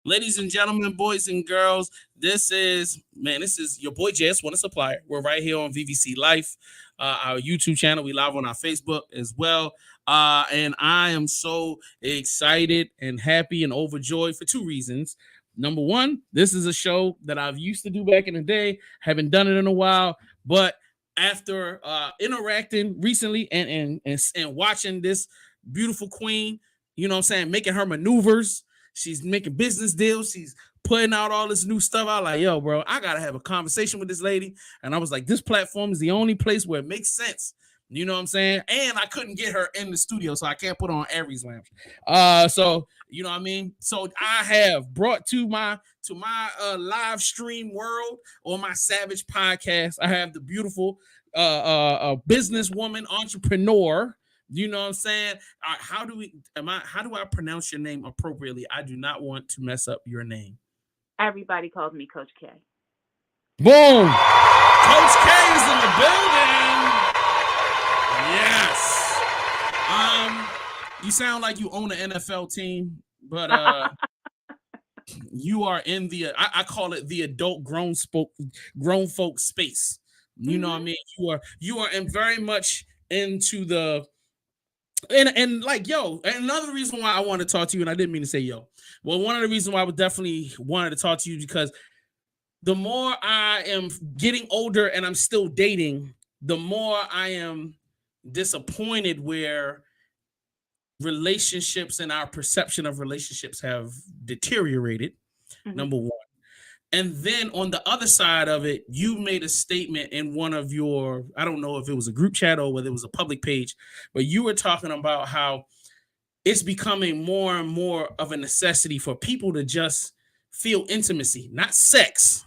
Ladies and gentlemen, boys and girls, this is your boy JS One Supplier. We're right here on VVC Life, our YouTube channel. We live on our Facebook as well. And I am so excited and happy and overjoyed for two reasons. Number one, this is a show that I've used to do back in the day, haven't done it in a while, but after interacting recently and watching this beautiful queen, you know what I'm saying, making her maneuvers. She's making business deals. She's putting out all this new stuff. I was like, yo, bro, I gotta have a conversation with this lady. And I was like, this platform is the only place where it makes sense. You know what I'm saying? And I couldn't get her in the studio, so I can't put on Aries lamps. So you know what I mean? So I have brought to my live stream world or my Savage podcast. I have the beautiful businesswoman, entrepreneur. You know what I'm saying? How do I pronounce your name appropriately? I do not want to mess up your name. Everybody calls me Coach K. Boom! Coach K is in the building. Yes. You sound like you own an NFL team, but you are in the I call it the adult grown folk space. You know what I mean? You are in very much into the and like yo, another reason why I want to talk to you, and I didn't mean to say yo. Well, one of the reasons why I would definitely wanted to talk to you because the more I am getting older and I'm still dating, the more I am disappointed where relationships and our perception of relationships have deteriorated. Mm-hmm. Number one. And then on the other side of it, you made a statement in one of your, I don't know if it was a group chat or whether it was a public page, but you were talking about how it's becoming more and more of a necessity for people to just feel intimacy, not sex,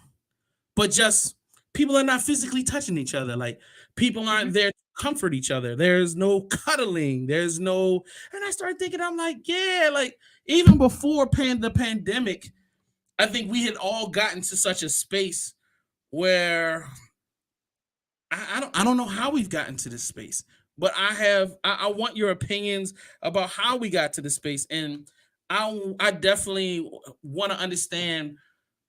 but just people are not physically touching each other. Like people aren't there to comfort each other. There's no cuddling. There's no, and I started thinking, I'm like, yeah, like even before the pandemic, I think we had all gotten to such a space where I don't know how we've gotten to this space, but I want your opinions about how we got to this space, and I definitely want to understand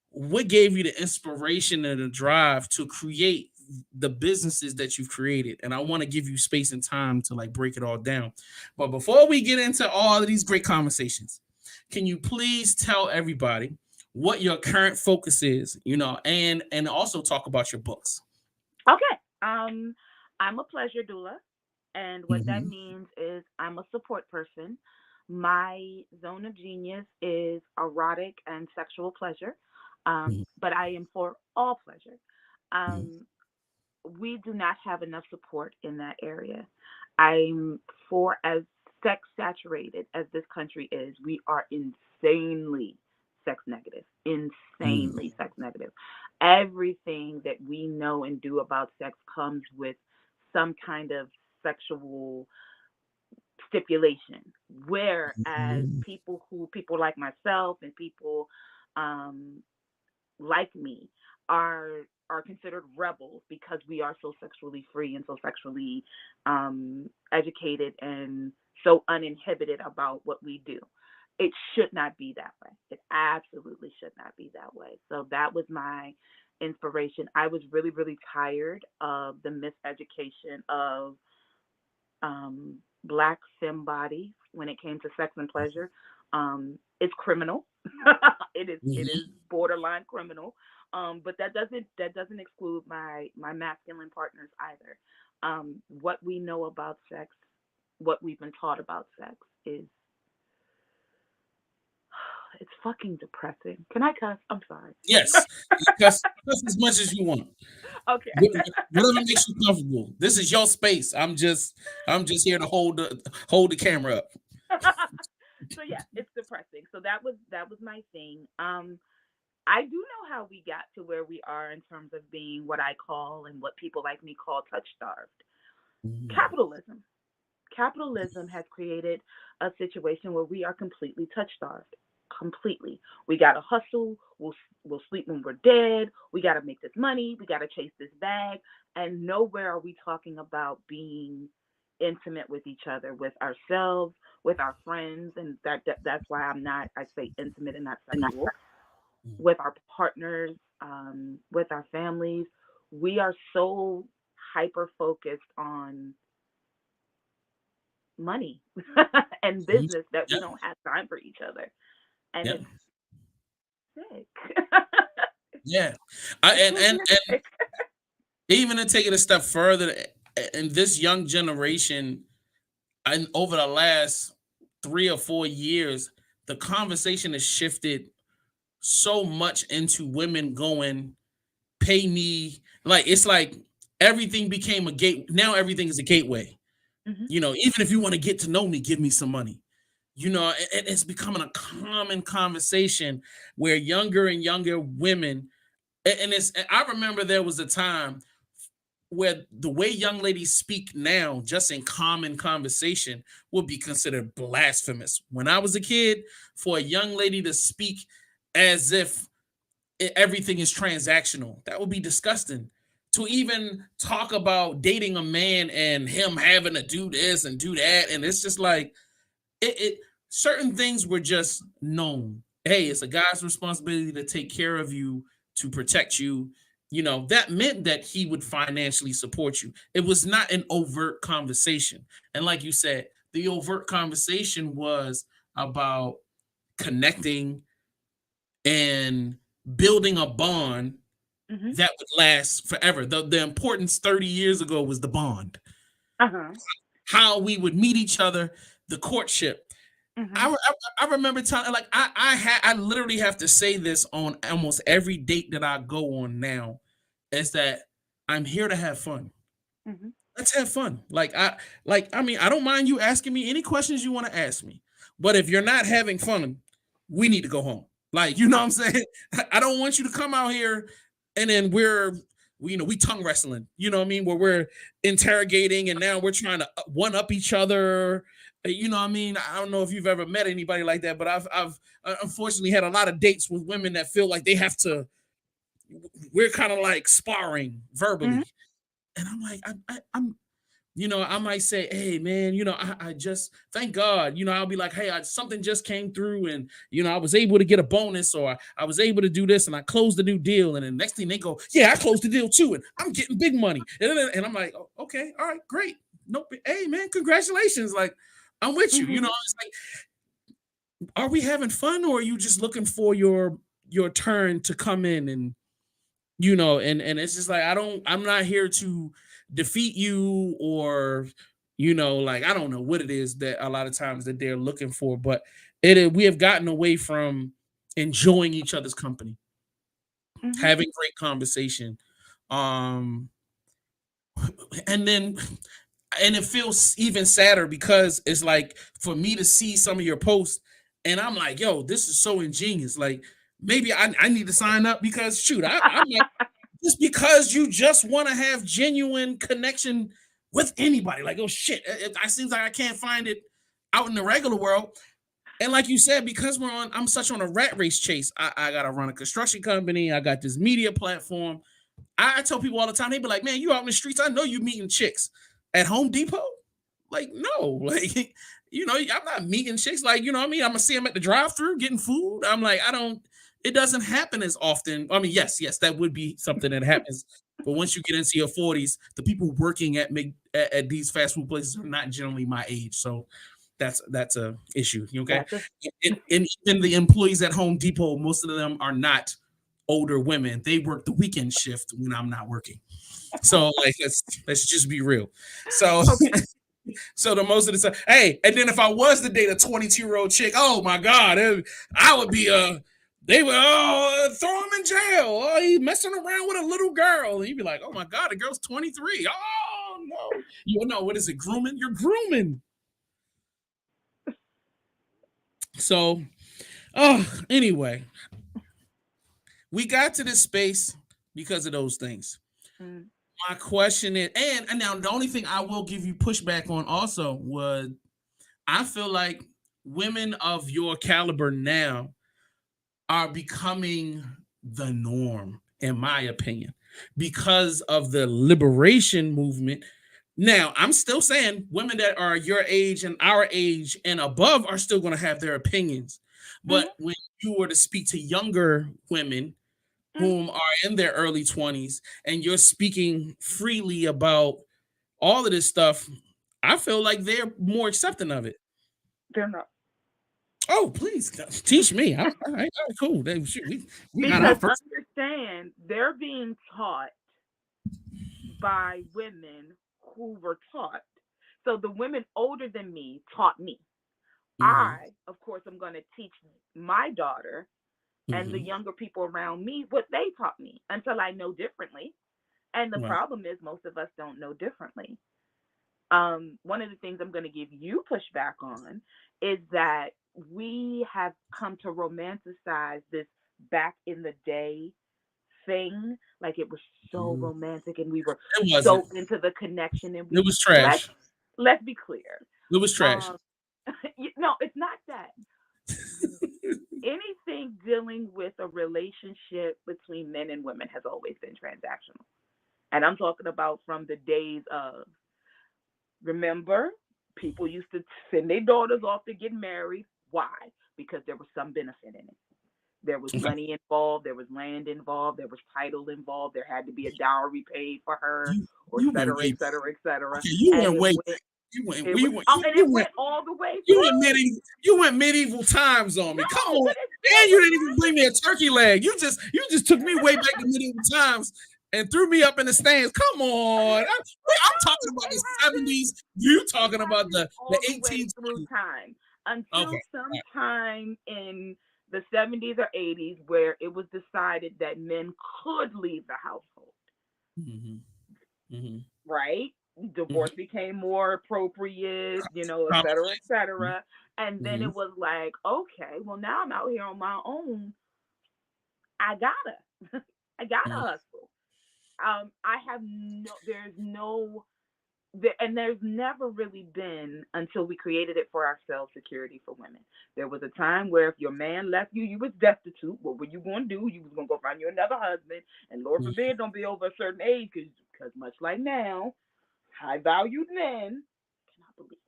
what gave you the inspiration and the drive to create the businesses that you've created. And I want to give you space and time to like break it all down. But before we get into all of these great conversations, can you please tell everybody what your current focus is, you know, and also talk about your books? Okay. I'm a pleasure doula, and what that Mhm. means is I'm a support person. My zone of genius is erotic and sexual pleasure, Mhm. but I am for all pleasure. Mhm. Um, we do not have enough support in that area. I'm for as sex saturated as this country is, we are insanely sex negative, Mhm. insanely sex negative. Everything that we know and do about sex comes with some kind of sexual stipulation. Whereas Mhm. people like myself and people um, like me are considered rebels because we are so sexually free and so sexually educated and so uninhibited about what we do. It should not be that way. It absolutely should not be that way. So that was my inspiration. I was really, really tired of the miseducation of black femme bodies when it came to sex and pleasure. It's criminal. it is Mhm. borderline criminal. But that doesn't exclude my masculine partners either. What we know about sex, what we've been taught about sex is it's fucking depressing. Can I cuss? I'm sorry. Yes, cuss as much as you want. Okay. Whatever makes you comfortable. This is your space. I'm just here to hold the camera up. So yeah, it's depressing. So that was my thing. I do know how we got to where we are in terms of being what I call and what people like me call touch starved. Mhm. Capitalism. Capitalism has created a situation where we are completely touch starved. Completely. We got to hustle. We'll sleep when we're dead. We got to make this money. We got to chase this bag. And nowhere are we talking about being intimate with each other, with ourselves, with our friends, and that's why I say intimate and not sexual, with our partners, with our families. We are so hyper focused on money and Mhm. business that we Yeah, don't have time for each other, and yeah, it's sick. yeah. It's And really sick. even to take it a step further, in this young generation, and over the last 3 or 4 years, the conversation has shifted so much into women going, pay me. Like, it's like everything became a gate. Now everything is a gateway. Hmm. Even if you want to get to know me, give me some money. It's becoming a common conversation where younger and younger women, and I remember there was a time where the way young ladies speak now, just in common conversation, would be considered blasphemous. When I was a kid, for a young lady to speak as if everything is transactional, that would be disgusting. To even talk about dating a man and him having to do this and do that, and it's just like it certain things were just known. Hey, it's a guy's responsibility to take care of you, to protect you. That meant that he would financially support you. It was not an overt conversation. And like you said, the overt conversation was about connecting and building a bond Hmm. that would last forever. The importance 30 years ago was the bond, Uh-huh. how we would meet each other, the courtship. Hmm. I remember telling, like, I literally have to say this on almost every date that I go on now, is that I'm here to have fun. Hmm. Let's have fun. I mean, I don't mind you asking me any questions you want to ask me. But if you're not having fun, we need to go home. Like, you know what I'm saying? I don't want you to come out here and then we tongue wrestling, you know what I mean? Where we're interrogating and now we're trying to one up each other. You know what I mean? I don't know if you've ever met anybody like that, but I've unfortunately had a lot of dates with women that feel like they have to, we're kind of like sparring Hmm. verbally. And I'm like, I'm I might say, hey, man, I just, thank God, I'll be like, hey, something just came through and, I was able to get a bonus, or I was able to do this and I closed the new deal. And then next thing they go, yeah, I closed the deal too. And I'm getting big money. And I'm like, oh, okay, all right, great. Nope. Hey, man, congratulations. Like, I'm with you. Hmm. It's like, are we having fun, or are you just looking for your turn to come in and, and it's just like, I'm not here to defeat you, or like, I don't know what it is that a lot of times that they're looking for, but we have gotten away from enjoying each other's company, Hmm. having great conversation, um and then, and it feels even sadder because it's like, for me to see some of your posts and I'm like, yo, this is so ingenious. Like, maybe I need to sign up, because shoot, I'm like, just because you just want to have genuine connection with anybody. Like, oh shit, it seems like I can't find it out in the regular world. And like you said, because I'm such on a rat race chase. I gotta run a construction company. I got this media platform. I tell people all the time, they be like, man, you out in the streets, I know you meeting chicks at Home Depot. Like, no, like, I'm not meeting chicks. Like, you know what I mean? I'm gonna see them at the drive-through getting food. I'm like, it doesn't happen as often. I mean, yes, that would be something that happens. But once you get into your 40s, the people working at these fast food places are not generally my age. So that's a issue. Okay. That's a And even the employees at Home Depot, most of them are not older women. They work the weekend shift when I'm not working. So, like, let's just be real. So okay. so the most of the time, hey, and then if I was to date a 22-year-old chick, oh my God, I would be they would, throw him in jail. Oh, he's messing around with a little girl. And you'd be like, oh my God, the girl's 23. Oh no. You know, what is it? Grooming? You're grooming. So, anyway, we got to this space because of those things. Mm. My question is, and now the only thing I will give you pushback on also was, I feel like women of your caliber now are becoming the norm, in my opinion, because of the liberation movement. Now, I'm still saying women that are your age and our age and above are still going to have their opinions. Mhm, But when you were to speak to younger women mhm. whom are in their early 20s and you're speaking freely about all of this stuff, I feel like they're more accepting of it. They're not. Oh, please teach me. All right, cool. Shoot, we got our Because first. understand, they're being taught by women who were taught. So the women older than me taught me. Mm-hmm, I, of course, am going to teach my daughter and the mm-hmm, younger people around me what they taught me until I know differently. And the right. problem is, most of us don't know differently. One of the things I'm going to give you pushback on is that we have come to romanticize this back in the day thing, like it was so Mhm. romantic and we were It wasn't. so into the connection. And It we was let's trash. let's be clear. It was trash. Um, no, it's not that. Anything dealing with a relationship between men and women has always been transactional, and I'm talking about from the days of, remember, people used to send their daughters off to get married. Why? Because there was some benefit in it. There was Okay. money involved, there was land involved, there was title involved, there had to be a dowry paid for her, You or et you went cetera, way et back. cetera, et cetera. Okay, you And went it way went, back. You went it you went, went oh, you, and you it went went all the way you went through. medieval times on me. Come No, on. but it still And you was didn't even bring me a turkey leg. You just took me way back to medieval times and threw me up in the stands. Come on. I'm talking no, about it the happened. 70s. You It talking about happened the all the way through 1820s. time Okay. until All right. sometime in the 70s or 80s, where it was decided that men could leave the household, Mm-hmm. Mm-hmm. right? Mm-hmm. Divorce became more appropriate, et cetera, et cetera. And then Mm-hmm. it was like, okay, well, now I'm out here on my own. I gotta, I gotta Mm-hmm. hustle. I have no, there's no, and there's never really been, until we created it for ourselves, security for women. There was a time where if your man left you, you was destitute. What were you going to do? You was going to go find you another husband, and Lord forbid, don't be over a certain age, because much like now, high valued men cannot believe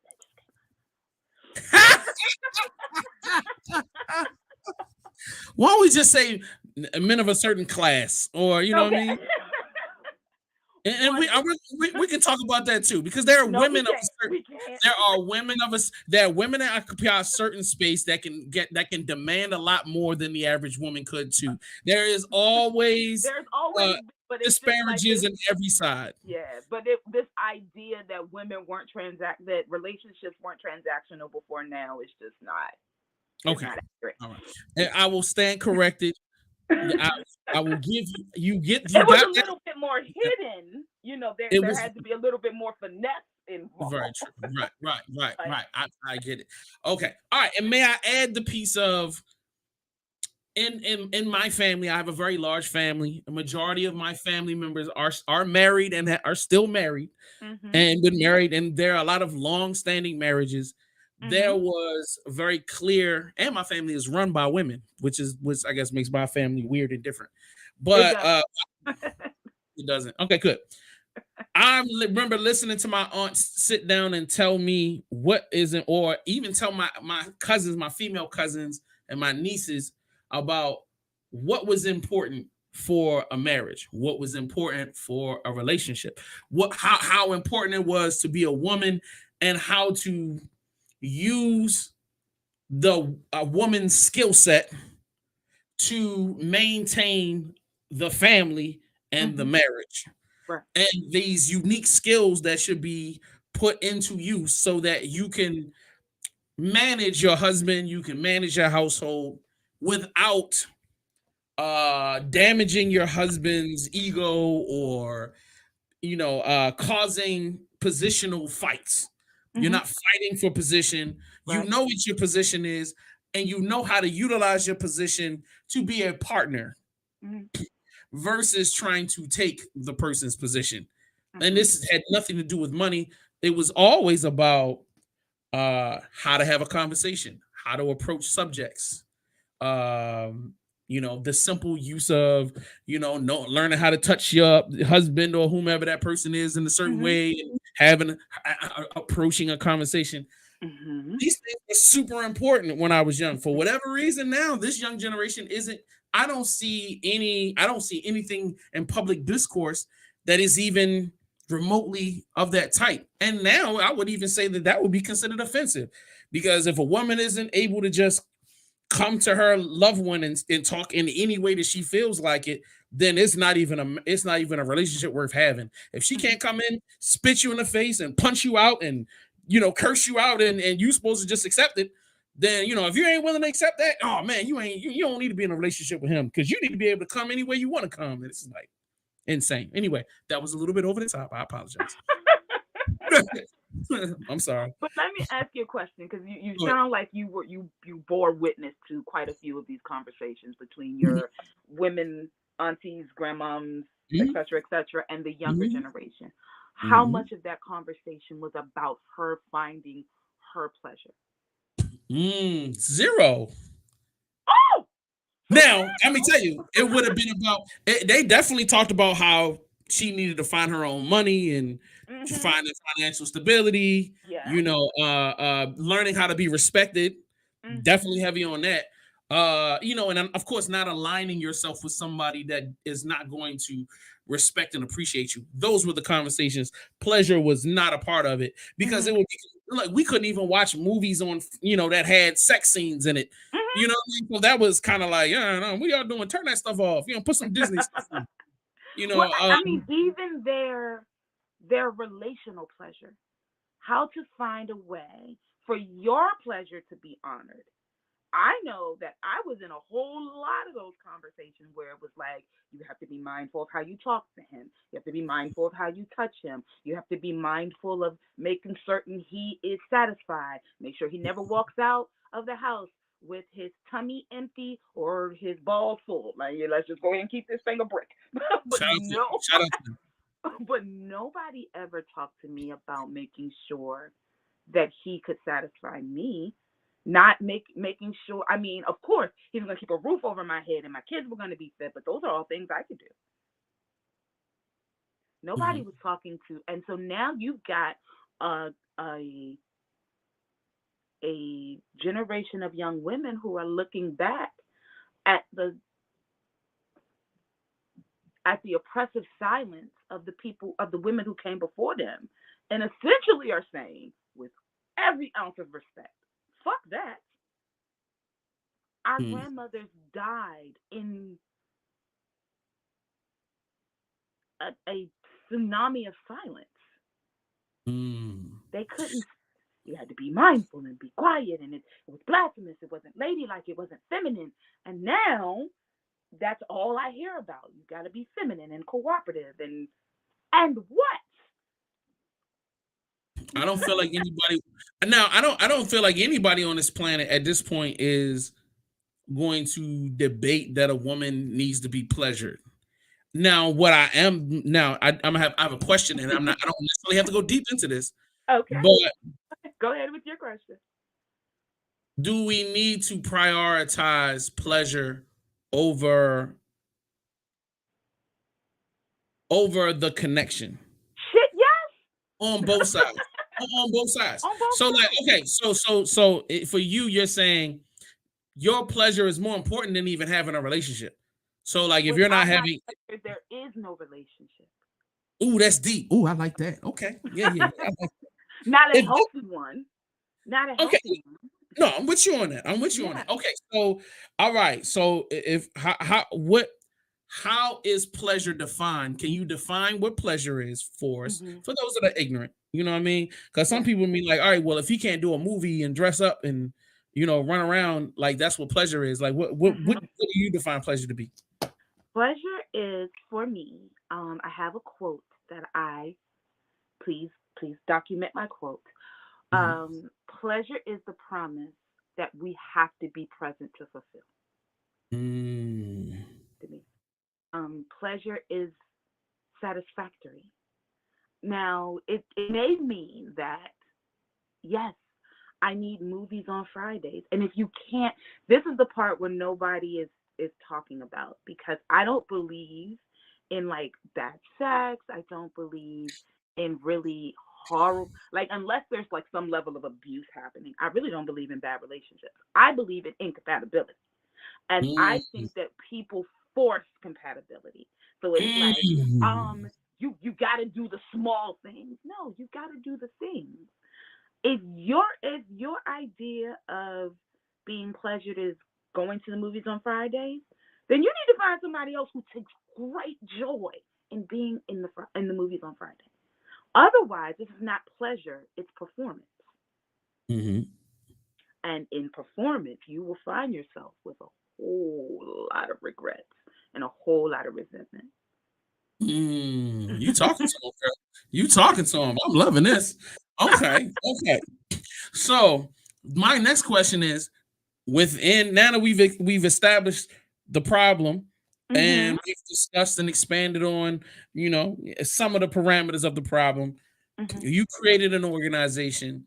Why don't we just say men of a certain class, or you know that. what I mean? Okay. And One, we can talk about that too, because there are no, we women of a can't. certain, We can't. there are women of us there are women that occupy a certain space that can demand a lot more than the average woman could too. There is always There's always, uh but it's just like disparages this. in every side. Yeah, but this idea that women weren't that relationships weren't transactional before now is just not, it's Okay. not accurate. All right. And I will stand corrected. It I, I will give you was got a that. little bit more hidden. It There was had to be a little bit more finesse very involved. true. But Right. I get it. Okay. All right. And may I add the piece of in my family, I have a very large family. A majority of my family members are married and are still married mhm, and been married, and there are a lot of long-standing marriages. mhm, There was very clear, and my family is run by women, which I guess makes my family weird and different. it But does. it doesn't. Okay, good. I remember listening to my aunts sit down and tell me what isn't, or even tell my cousins, my female cousins, and my nieces about what was important for a marriage, what was important for a relationship, what how important it was to be a woman, and how to use the a woman's skill set to maintain the family and the Mhm, marriage, right. and these unique skills that should be put into use so that you can manage your husband, you can manage your household without damaging your husband's ego, or causing positional fights. You're Mhm, not fighting for position. You right. know what your position is, and you know how to utilize your position to be a partner Mhm, versus trying to take the person's position. And mhm, this had nothing to do with money. It was always about how to have a conversation, how to approach subjects. The simple use of, learning how to touch your husband or whomever that person is in a certain mhm, way, having approaching a conversation. Mhm. These things were super important when I was young. For whatever reason, now this young generation isn't. I don't see anything in public discourse that is even remotely of that type. And now I would even say that that would be considered offensive, because if a woman isn't able to just come to her loved one and talk in any way that she feels like it, then it's not even a relationship worth having. If she Mhm. can't come in, spit you in the face and punch you out and curse you out, and you supposed to just accept it, then if you ain't willing to accept that, oh man, you don't need to be in a relationship with him, because you need to be able to come any way you want to come. And it's like insane. Anyway, that was a little bit over the top. I apologize. I'm sorry. But let me ask you a question, because you Go ahead. sound like you bore witness to quite a few of these conversations between Mhm, your women, aunties, grandmoms, mhm, et cetera, and the younger mhm, generation. How mhm. much of that conversation was about her finding her pleasure? Zero. Oh, so Now, let me tell you, it would have been about. They definitely talked about how she needed to find her own money and to mhm, find the financial stability. yeah, Learning how to be respected. mhm, Definitely heavy on that. And of course, not aligning yourself with somebody that is not going to respect and appreciate you. Those were the conversations. Pleasure was not a part of it, because it mhm, would be like we couldn't even watch movies on that had sex scenes in it. mhm. You know what I mean? So that was kind of like, yeah, no, what y'all doing? Turn that stuff off. Put some Disney stuff on. You Well, know, I mean, even their relational pleasure, how to find a way for your pleasure to be honored. I know that I was in a whole lot of those conversations where it was like, you have to be mindful of how you talk to him. You have to be mindful of how you touch him. You have to be mindful of making certain he is satisfied. Make sure he never walks out of the house with his tummy empty or his balls full. Like, yeah, let's just go ahead and keep this thing a brick. But shout out to no, shout out to them. but nobody ever talked to me about making sure that he could satisfy me. Not making sure. I mean, of course, he's gonna keep a roof over my head, and my kids were gonna be fed. But those are all things I could do. Nobody Mhm. was talking to, and so now you've got a a a generation of young women who are looking back at the oppressive silence of the people of the women who came before them, and essentially are saying, with every ounce of respect, fuck that. Our Mm. grandmothers died in a tsunami of silence. Mm. They couldn't. You had to be mindful and be quiet, and it was blasphemous. It wasn't ladylike. It wasn't feminine. And now that's all I hear about. You got to be feminine and cooperative, and what? I don't feel like anybody now. I don't feel like anybody on this planet at this point is going to debate that a woman needs to be pleasured. Now, what I am now, I have a question, and I don't necessarily have to go deep into this, Okay, but go ahead with your question. do we need to prioritize pleasure over the connection Shit, yes, on both sides? On both sides. on both So, like, sides. okay, for you, you're saying your pleasure is more important than even having a relationship. So, like, if you're not Without my having, pleasure, there is no relationship. ooh, that's deep. Ooh, I like that. Okay, yeah, yeah, yeah. I like Not a it. healthy one. Not a Okay, healthy one. no, I'm with you on that. I'm with you on Yeah. that. Okay, so all right. So if how is pleasure defined? Can you define what pleasure is for us? Hmm. For those that are ignorant, you know what I mean? Because some Yeah. people mean like, all right, well, if he can't do a movie and dress up and run around, like that's what pleasure is. Like what Hmm. do you define pleasure to be? Pleasure is for me. I have a quote that I please document my quote. Mhm. Pleasure is the promise that we have to be present to fulfill. Mm. To me, pleasure is satisfactory. Now, it may mean that yes, I need movies on Fridays, and if you can't, this is the part where nobody is talking about, because I don't believe in like bad sex. I don't believe in really horrible. Like, unless there's like some level of abuse happening, I really don't believe in bad relationships. I believe in incompatibility. And Mm, I think that people force compatibility. So it's like, mm, you gotta do the small things. No, you gotta do the things. If your idea of being pleasured is going to the movies on Fridays, then you need to find somebody else who takes great joy in being in the movies on Friday. Otherwise, this is not pleasure; it's performance. mhm. And in performance, you will find yourself with a whole lot of regrets and a whole lot of resentment. You talking to him, girl. You talking to him. I'm loving this. Okay. Okay. So my next question is within now that we've established the problem Mhm. and we've discussed and expanded on, some of the parameters of the problem, Mhm. you created an organization.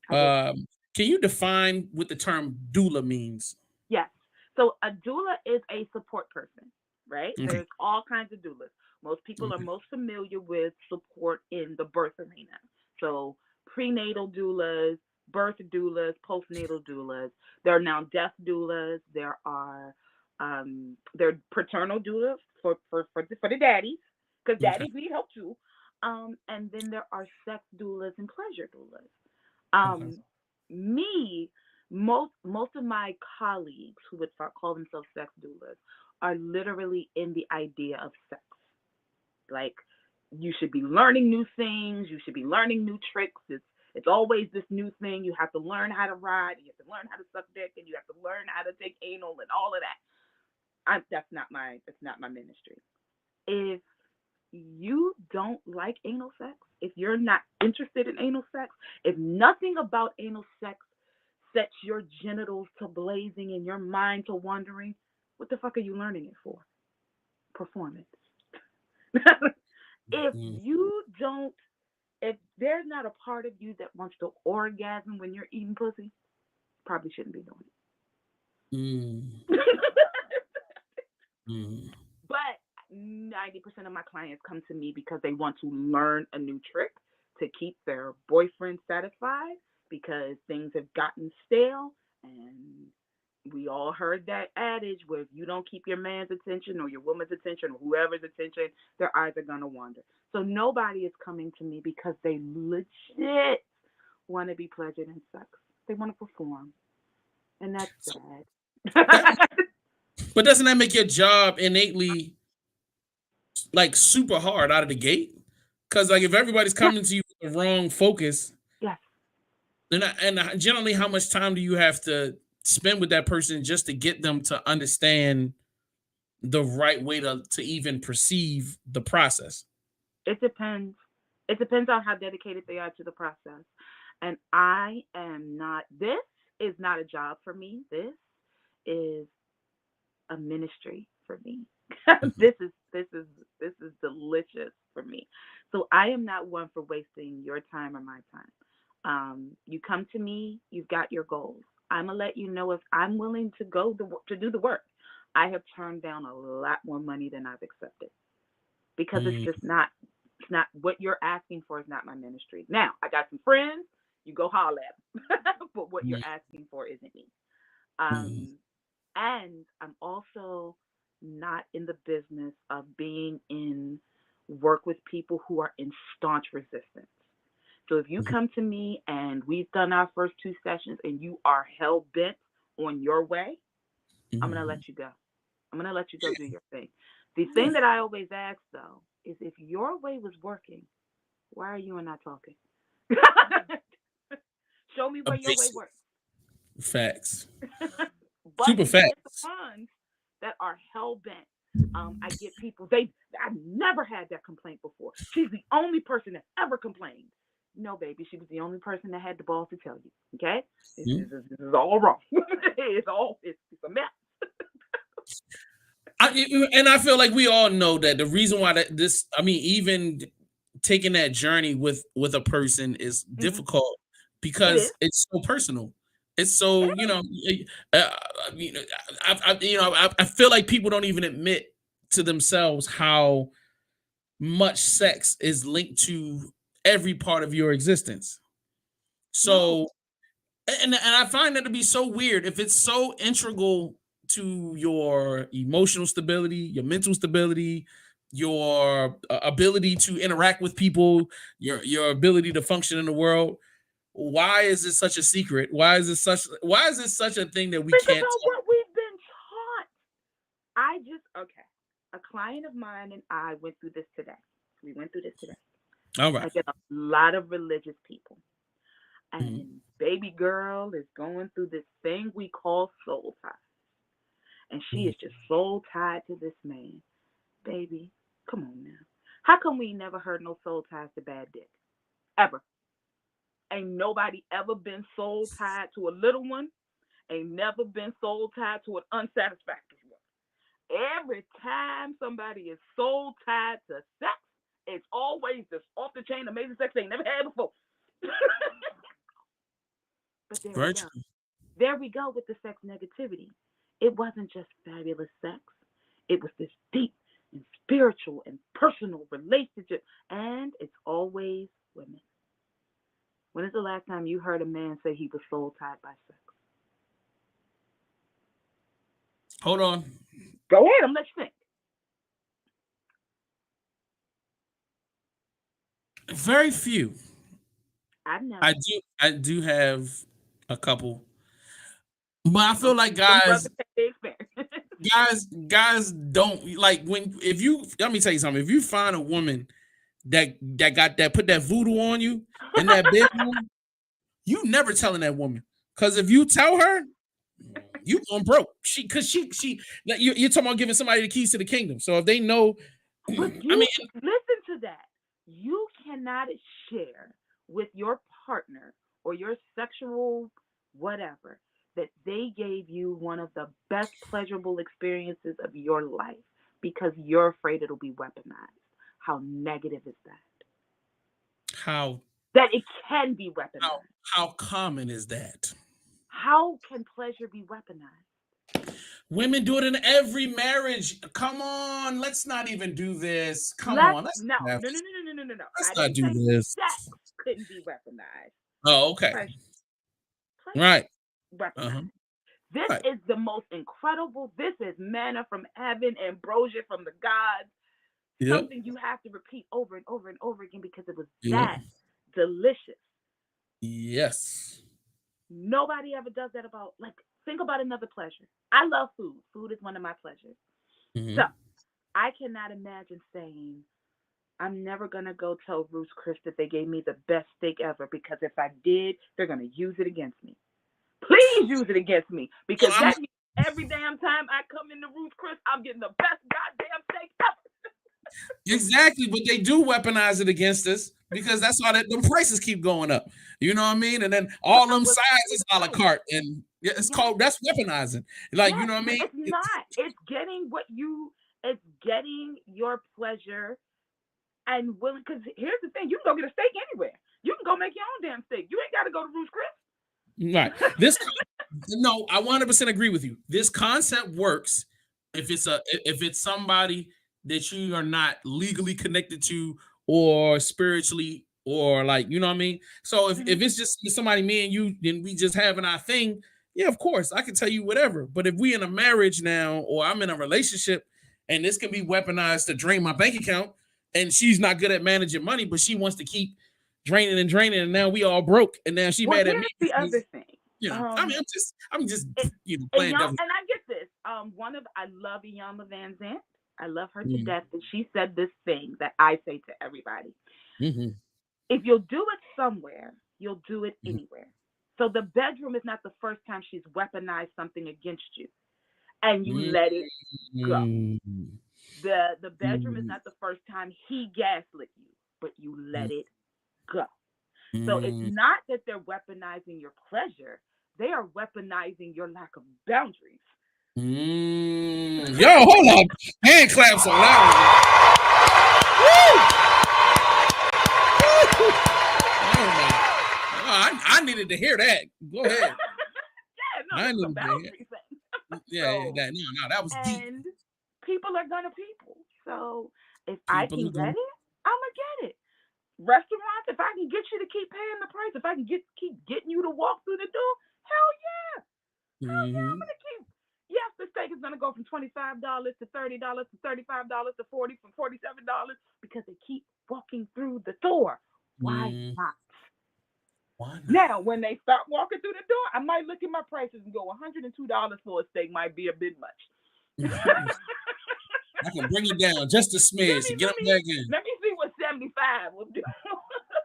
I did. Can you define what the term doula means? Yes. So a doula is a support person, right? Okay. There's all kinds of doulas. Most people are Okay. most familiar with support in the birth arena. So prenatal doulas, birth doulas, postnatal doulas. There are now death doulas. There are paternal doulas for the daddies, because Okay. daddies need help too. And then there are sex doulas and pleasure doulas. Okay. Um, me, most of my colleagues who would call themselves sex doulas are literally in the idea of sex. Like, you should be learning new things, you should be learning new tricks. It's always this new thing. You have to learn how to ride, you have to learn how to suck dick, and you have to learn how to take anal and all of that. That's not my ministry. If you don't like anal sex, if you're not interested in anal sex, if nothing about anal sex sets your genitals to blazing and your mind to wandering, what the fuck are you learning it for? Performance. if Mm, you don't, if there's not a part of you that wants to orgasm when you're eating pussy, probably shouldn't be doing mm, it. mm, But 90% of my clients come to me because they want to learn a new trick to keep their boyfriend satisfied because things have gotten stale. And we all heard that adage where if you don't keep your man's attention or your woman's attention or whoever's attention, they're either going to wander. So nobody is coming to me because they legit want to be pleasured in sex. They want to perform. And that's so that, sad. but doesn't that make your job innately like super hard out of the gate? Because like if everybody's Yes, coming to you with the wrong focus, yes. and generally, how much time do you have to spend with that person just to get them to understand the right way to even perceive the process? It depends. It depends on how dedicated they are to the process. And I am not, this is not a job for me. This is a ministry for me. Mhm. This is delicious for me. So I am not one for wasting your time or my time. You come to me, you've got your goals. I'm gonna let you know if I'm willing to to do the work. I have turned down a lot more money than I've accepted because Mm, it's not what you're asking for is not my ministry. Now I got some friends, you go holler at them, but what you're mm, asking for isn't me. mm, Um, and I'm also not in the business of being in work with people who are in staunch resistance. So if you mhm, come to me and we've done our first two sessions and you are hell bent on your way, I'm gonna let mhm. you go. I'm gonna let you go do your thing. The thing that I always ask though is if your way was working, why are you and I talking? Show me A where your way basic works. facts, But super if you get the facts. ones that are hell bent, I get people. I've never had that complaint before. She's the only person that ever complained. No, baby, she was the only person that had the balls to tell you. Okay, Mm. this is all wrong. It's a mess. And I feel like we all know that the reason why I mean, even taking that journey with a person is Hmm. difficult It is. because it's so personal. It's so, uh, you know, I feel like people don't even admit to themselves how much sex is linked to every part of your existence. So, and I find that to be so weird. If it's so integral to your emotional stability, your mental stability, your ability to interact with people, your ability to function in the world, why is it such a secret? Why is it such a thing that we Think can't about talk? what we've been taught. Okay. A client of mine and I went through this today. We went through this today. All right. I get a lot of religious people. Mhm. And baby girl is going through this thing we call soul tie. And she is just soul tied to this man. Baby, come on now. How come we never heard no soul ties to bad dick? Ever. Ain't nobody ever been soul tied to a little one. Ain't never been soul tied to an unsatisfactory one. Every time somebody is soul tied to sex, it's always this off the chain amazing sex they ain't never had before. But there we Very go. true. There we go with the sex negativity. It wasn't just fabulous sex. It was this deep and spiritual and personal relationship. And it's always women. When is the last time you heard a man say he was soul tied by sex? Hold on. Go ahead, I'm let you think. Very few. I've never. I do have a couple. But I feel like Them brothers take the experience. guys don't like when if you let me tell you something. If you find a woman that put that voodoo on you in that bedroom, you never telling that woman. Because if you tell her, you going broke. She like you're talking about giving somebody the keys to the kingdom. So if they know, But I mean, listen to that. You cannot share with your partner or your sexual whatever that they gave you one of the best pleasurable experiences of your life because you're afraid it'll be weaponized. How negative is that? how That it can be how weaponized. how common is that? How can pleasure be weaponized? Women do it in every marriage. Come on, let's not even do this. Come on, No, no, no, no, no, no, no. I let's not didn't do say this. sex couldn't be weaponized. Oh, okay. Pleasure, pleasure, Right. Uh-huh. weaponized. This Right. is the most incredible. This is manna from heaven, ambrosia from the gods. Yep. Something you have to repeat over and over and over again because it was Yep. that delicious. Yes. Nobody ever does that about, like, think about another pleasure. I love food. Food is one of my pleasures. Mm-hmm. So I cannot imagine saying, I'm never going to go tell Ruth's Chris that they gave me the best steak ever because if I did, they're going to use it against me. Please use it against me because Well, that means every damn time I come into Ruth's Chris, I'm getting the best goddamn steak ever. exactly, but they do weaponize it against us because that's why them prices keep going up. You know what I mean? And then all them sizes a la carte, and it's called that's weaponizing. Like you know what I mean? It's not. It's getting it's getting your pleasure and willing. Because here's the thing: you can go get a steak anywhere. You can go make your own damn steak. You ain't got to go to Ruth's Chris. Right. No, I 100% agree with you. This concept works if it's somebody that you are not legally connected to or spiritually or like you know what I mean. So if it's just somebody me and you, then we just having our thing. Yeah, of course I can tell you whatever. But if we in a marriage now or I'm in a relationship and this can be weaponized to drain my bank account, and she's not good at managing money, but she wants to keep draining and draining, and now we all broke, and now she mad at me. Here's the other thing. You know, I mean, I'm just And playing devil. I get this. I love Iyanla Vanzant. I love her to death, and she said this thing that I say to everybody: if you'll do it somewhere, you'll do it anywhere. So the bedroom is not the first time she's weaponized something against you, and you let it go. The bedroom is not the first time he gaslit you, but you let it go. So it's not that they're weaponizing your pleasure; they are weaponizing your lack of boundaries. Yo, hold on. Hand claps on that one. I needed to hear that. Go ahead. Yeah, no, it's a boundary thing. Yeah, that was deep. And people are gonna people. So if I can get it, I'm gonna get it. Restaurants, if I can get you to keep paying the price, if I can keep getting you to walk through the door, hell yeah. Hell yeah, I'm Mm-hmm. gonna keep. Yes, the steak is gonna go from $25 to $30 to $35 to 40 from $47 because they keep walking through the door. Why Mm, not? why Now, when they start walking through the door, I might look at my prices and go $102 for a steak might be a bit much. not? I can bring it down just a let smidge me to get let them me back in. let me see what 75 will do.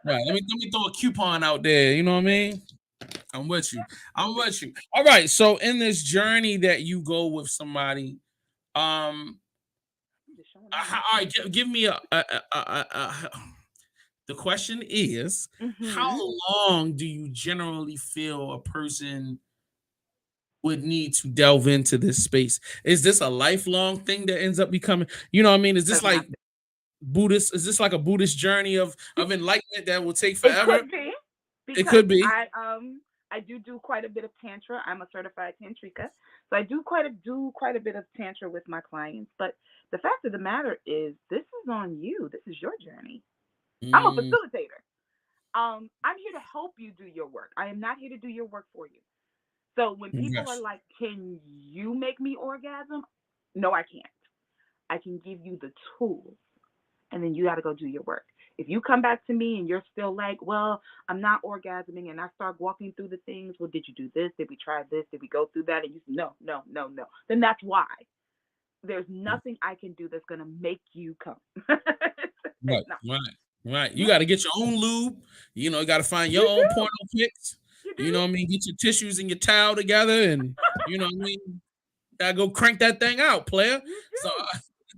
Right. Let me throw a coupon out there. You know what I mean? I'm with you. I'm with you. All right. So in this journey that you go with somebody, um, Just showing them all right, give me the question is, how Mhm. long do you generally feel a person would need to delve into this space? Is this a lifelong thing that ends up becoming, you know what I mean? Is this Doesn't have like to. Buddhist? Is this like a Buddhist journey of enlightenment that will take It forever? could be It because could be. I do quite a bit of tantra. I'm a certified tantrika, so I do quite a bit of tantra with my clients. But the fact of the matter is, this is on you. This is your journey. I'm a Mm, facilitator. I'm here to help you do your work. I am not here to do your work for you. So when people are yes. like, "Can you make me orgasm?" No, I can't. I can give you the tools, and then you got to go do your work. If you come back to me and you're still like, "Well, I'm not orgasming," and I start walking through the things, well, did you do this? Did we try this? Did we go through that? And you say, no, no, no, no. Then that's why. There's nothing I can do that's going to make you come. It's Right, not. right, right. You Yeah, got to get your own lube. You got to find your you own porno do. pics. You You know what I do. mean? Get your tissues and your towel together, and you know what I mean. Gotta go crank that thing out, player. You So, do.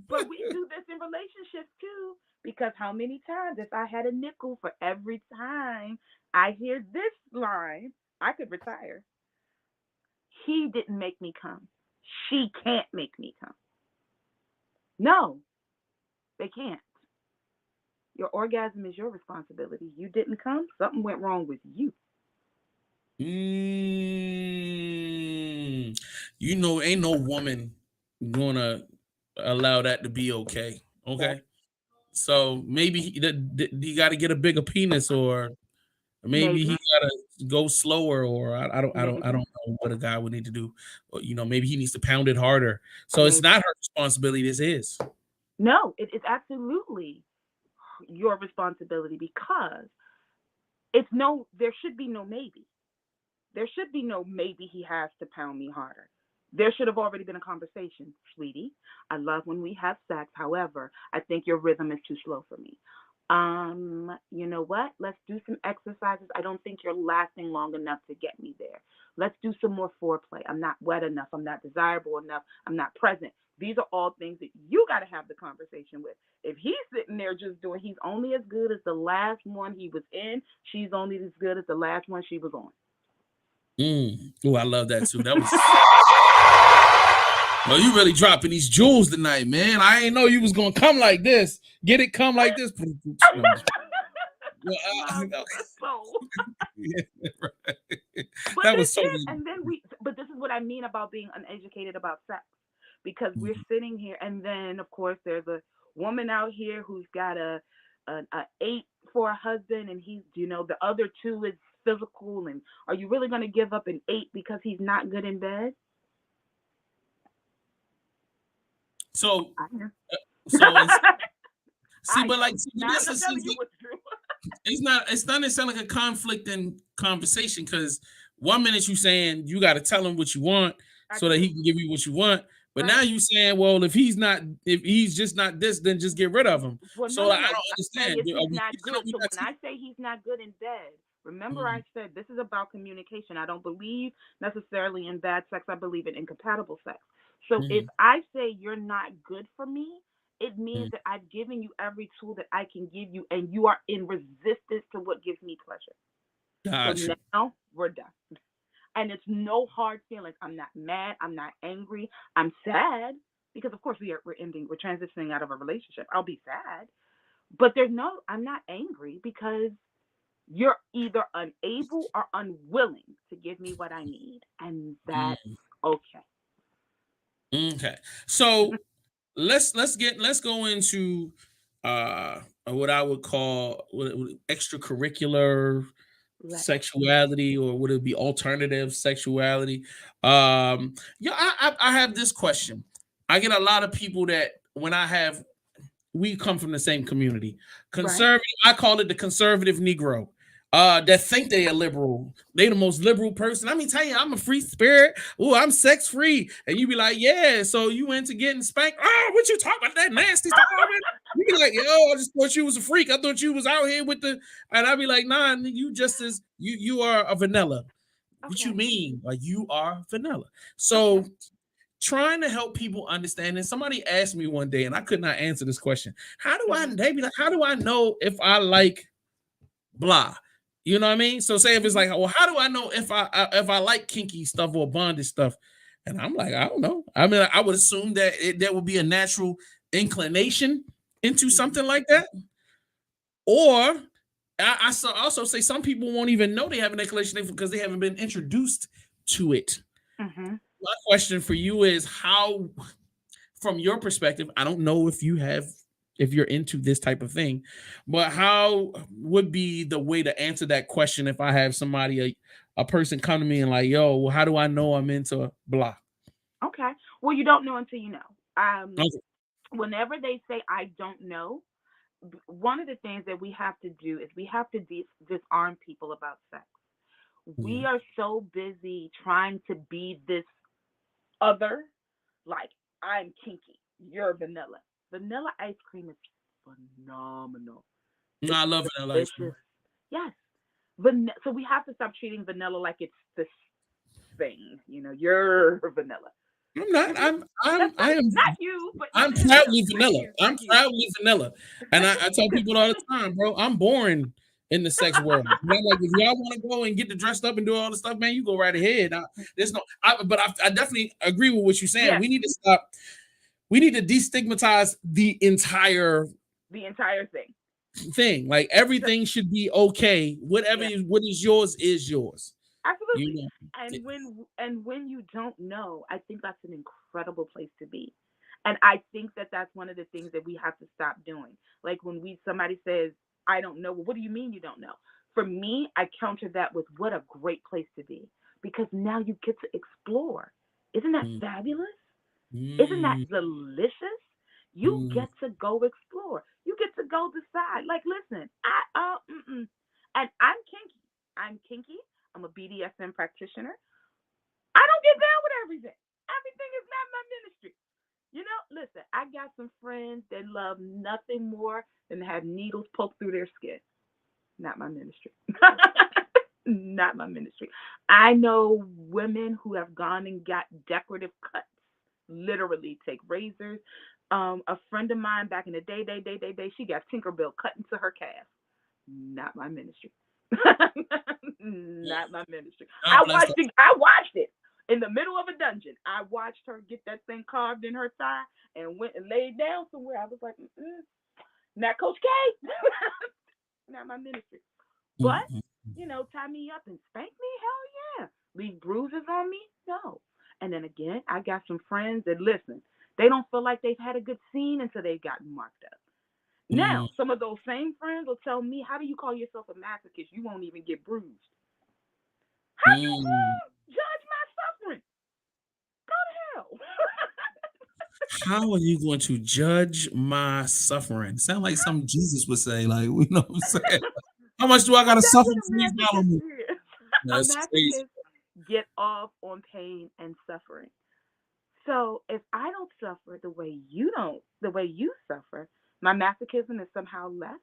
But we do this in relationships too. Because how many times, if I had a nickel for every time I hear this line, I could retire. He didn't make me come. She can't make me come. No, they can't. Your orgasm is your responsibility. You didn't come, something went wrong with you. mm, ain't no woman gonna allow that to be okay. That Okay, so maybe he got to get a bigger penis, or maybe maybe, he gotta go slower, or I maybe, don't know what a guy would need to do. Or, maybe he needs to pound it harder. So it's maybe. not her responsibility. This is. No, it's absolutely your responsibility because it's no, there should be no maybe. There should be no maybe he has to pound me harder. There should have already been a conversation, sweetie. I love when we have sex. However, I think your rhythm is too slow for me. You know what? Let's do some exercises. I don't think you're lasting long enough to get me there. Let's do some more foreplay. I'm not wet enough. I'm not desirable enough. I'm not present. These are all things that you got to have the conversation with. If he's sitting there just doing, he's only as good as the last one he was in. She's only as good as the last one she was on. Oh, I love that too. That was. Oh, you really dropping these jewels tonight, man. I ain't know you was gonna come like this. Get it, come like this. No, I'm just- well, Love okay. soul. Yeah, right. But That this was so is, good. and then but this is what I mean about being uneducated about sex, because we're sitting here, and then of course there's a woman out here who's got a 8 for a husband, and he's, the other two is physical, and are you really going to give up an 8 because he's not good in bed? So, I know. so it's see, I but like, know. see, but Now this I'm is telling you what's true. it's not necessarily like a conflict in conversation, because 1 minute you saying you got to tell him what you want I so that he do. can give you what you want, but now Right. you saying, well, if he's just not this, then just get rid of him. Well, no, So no, like, I no. don't When I say understand. if Are he's we not teaching? Are good, we so not when I say he's not good in bed, remember teaching? I said this is about communication. I don't believe necessarily in bad sex. I believe in incompatible sex. So if Mhm, I say you're not good for me, it means mhm. that I've given you every tool that I can give you, and you are in resistance to what gives me pleasure. So Got you. now we're done. And it's no hard feelings. I'm not mad. I'm not angry. I'm sad because, of course, we're transitioning out of a relationship. I'll be sad, but I'm not angry because you're either unable or unwilling to give me what I need, and that's Mm, okay. okay. So let's go into what I would call extracurricular Right. sexuality, or would it be alternative sexuality? Yeah, I have this question. I get a lot of people that when I have we come from the same community. Right. Conservative, I call it the conservative Negro. That think they are liberal. They the most liberal person. I mean, tell you, I'm a free spirit. Oh, I'm sex free. And you be like, yeah, so you into getting spanked. Oh, what you talking about that nasty stuff? You be like, yo, I just thought you was a freak. I thought you was out here with the, and I'd be like, nah, you just as you are a vanilla. What you Okay. mean? Like you are vanilla. Okay. So trying to help people understand. And somebody asked me one day, and I could not answer this question. How do I? Mhm. They be like, how do I know if I like blah? You know what I mean? So say if it's Mhm. like, well, how do I know if I like kinky stuff or bondage stuff? And I'm like, I don't know. I mean, I would assume that there would be a natural inclination into Mhm. something like that, or also say some people won't even know they have an inclination because they haven't been introduced to it. Mhm. My question for you is how, from your perspective, I don't know if you're into this type of thing, but how would be the way to answer that question if I have somebody a person come to me and like, yo, well, how do I know I'm into blah? Okay. Well, you don't know until you know. Okay. Whenever they say I don't know, one of the things that we have to do is we have to disarm people about sex. We Mhm. are so busy trying to be this other, like I'm kinky, you're vanilla. Vanilla ice cream is phenomenal. No, It's I love vanilla ice cream. delicious. Yes. So we have to stop treating vanilla like it's this thing. You're vanilla. I'm not. Mhm. That's I am not you, but I'm proudly not vanilla. you, I'm not you. proudly vanilla. And I tell people all the time, bro, I'm boring in the sex world. Man, like if y'all want to go and get the dressed up and do all the stuff, man, you go right ahead. There's no, but I definitely agree with what you're saying. Yes, We need to stop. We need to destigmatize the entire the entire thing. thing. Like So, everything should be okay. yeah, What is yours is yours. You absolutely. know. And when you don't know, I think that's an incredible place to be. And I think that that's one of the things that we have to stop doing. Like when somebody says, "I don't know," well, what do you mean you don't know? For me, I counter that with what a great place to be because now you get to explore. Isn't that Mm, fabulous? Isn't that mm, delicious? You mm, get to go explore. You get to go decide. Like, listen, and I'm kinky. I'm kinky. I'm a BDSM practitioner. I don't get down with everything. Everything is not my ministry. Listen, I got some friends that love nothing more than to have needles poked through their skin. Not my ministry. Not my ministry. I know women who have gone and got decorative cuts, literally take razors. A friend of mine back in the day, she got Tinkerbell cut into her calf. Not my ministry. mm. Not my ministry. God I bless watched her. it. I watched it in the middle of a dungeon. I watched her get that thing carved in her thigh and went and laid down somewhere. I was like, not Coach K. Not my ministry. But, Mm, tie me up and spank me? Hell yeah. Leave bruises on me? No. And then again, I got some friends that listen, they don't feel like they've had a good scene until they've gotten marked up. mm, Now, some of those same friends will tell me, how do you call yourself a masochist? You won't even get bruised. How you mm. judge my suffering? Go to hell. How are you going to judge my suffering? Sound like something Jesus would say, like, you know what I'm saying? How much do I gotta That's suffer what before you a follow me? masochist is. A That's crazy. masochist get off on pain and suffering. So if I don't suffer the way you suffer, my masochism is somehow less.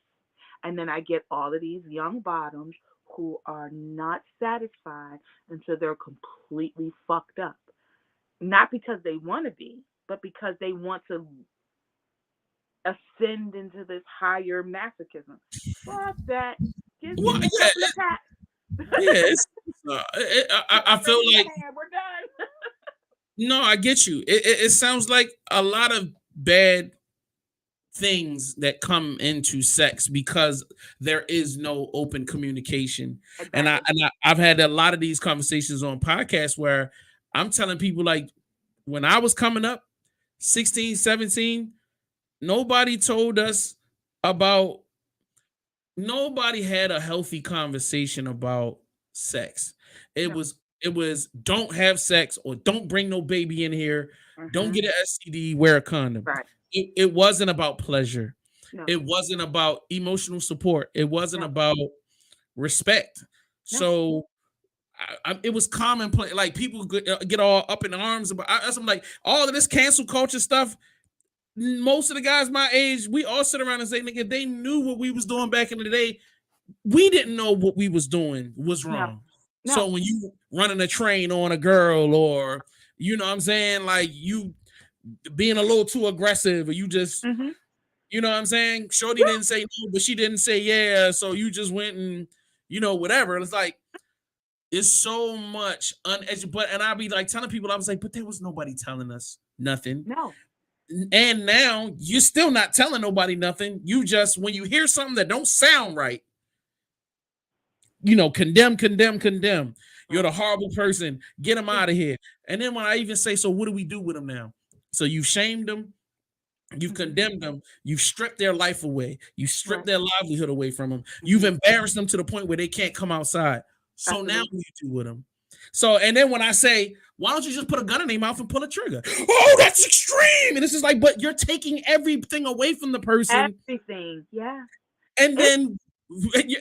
And then I get all of these young bottoms who are not satisfied until they're completely fucked up. Not because they want to be, but because they want to ascend into this higher masochism. Fuck that. Give Well, me a yeah, couple of taps. yeah. I Just feel raise your like hand. We're done. no, I get you. It sounds like a lot of bad things that come into sex because there is no open communication. Exactly. I've had a lot of these conversations on podcasts where I'm telling people like when I was coming up, 16, 17, nobody told us about nobody had a healthy conversation about sex. It No. was it was don't have sex or don't bring no baby in here. Don't Mm-hmm. get an STD, wear a condom. Right. It wasn't about pleasure. No. It wasn't about emotional support. It wasn't No. about respect. No. So it was commonplace. Like people get all up in arms about. I'm like all of this cancel culture stuff. Most of the guys my age, we all sit around and say, "Nigga, they knew what we was doing back in the day. We didn't know what we was doing was No. wrong." So No. when you running a train on a girl, or you know what I'm saying, like you being a little too aggressive, or you just Mm-hmm. you know what I'm saying, Shorty Yeah. didn't say no, but she didn't say yeah, so you just went and whatever. It's like it's so much uneducated, but and I'll be like telling people, I was like, but there was nobody telling us nothing. No. And now you're still not telling nobody nothing. You just when you hear something that don't sound right, condemn, condemn, condemn. You're the Right. horrible person. Get them Yeah. out of here. And then when I even say, so what do we do with them now? So you've shamed them, you've Mm-hmm. condemned them, you've stripped their life away, you stripped Right. their livelihood away from them, you've Mm-hmm. embarrassed them to the point where they can't come outside. So now what Absolutely. do you do with them? So, and then when I say, why don't you just put a gun in their mouth and pull a trigger? Oh, that's extreme. And this is like, but you're taking everything away from the person. Everything. Yeah. And It, then,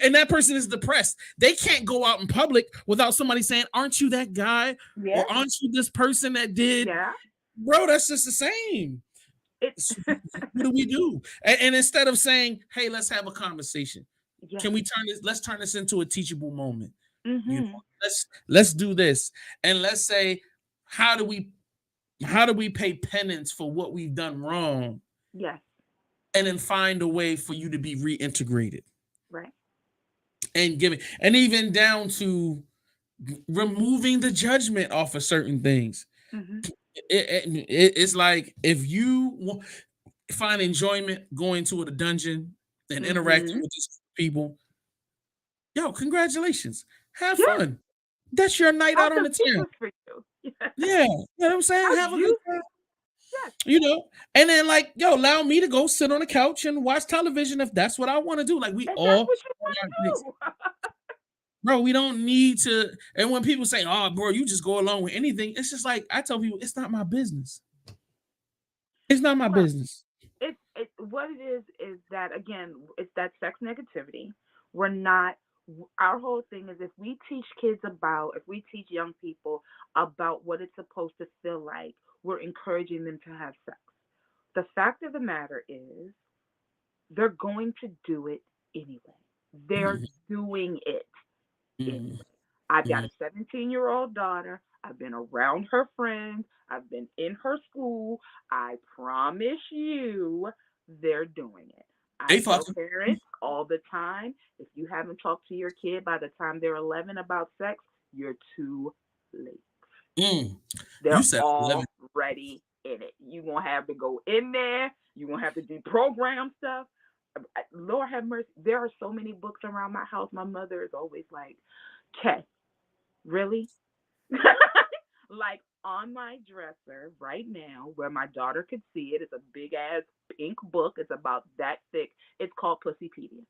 and that person is depressed. They can't go out in public without somebody saying, aren't you that guy? yeah. Or aren't you this person that did? Yeah. Bro, that's just the same. It. So what do we do? And instead of saying, hey, let's have a conversation, Yeah. can we let's turn this into a teachable moment. You know, Mm-hmm. let's do this. And let's say, how do we pay penance for what we've done wrong? Yes. And then find a way for you to be reintegrated Right. and giving, and even down to removing the judgment off of certain things. Mm-hmm. It's like if you find enjoyment going to a dungeon and interacting Mm-hmm. with these people, yo, congratulations. Have Yeah. fun. That's your night Have out on some the town. secrets for you. Yeah. Yeah. You know what I'm saying? How Have a good juicy. time. Yes. And then like, yo, allow me to go sit on the couch and watch television if that's what I want to do. Like we If that's all what you want to do. bro, we don't need to. And when people say, oh, bro, you just go along with anything, it's just like I tell people, it's not my business. It's not my Well, business. it what it is that again, it's that sex negativity. We're not. Our whole thing is if we teach young people about what it's supposed to feel like, we're encouraging them to have sex. The fact of the matter is, they're going to do it anyway. They're Mhm, doing it anyway. mhm, I've got mhm. a 17-year-old daughter. I've been around her friends. I've been in her school. I promise you, they're doing it. I They tell fucking. parents all the time, if you haven't talked to your kid by the time they're 11 about sex, you're too late. Mm. You They're said 11. already in it. You're going to have to go in there. You're going to have to deprogram stuff. Lord have mercy. There are so many books around my house. My mother is always like, "Okay, really?" Like on my dresser right now, where my daughter could see it, it's a big ass pink book. It's about that thick. It's called Pussypedia.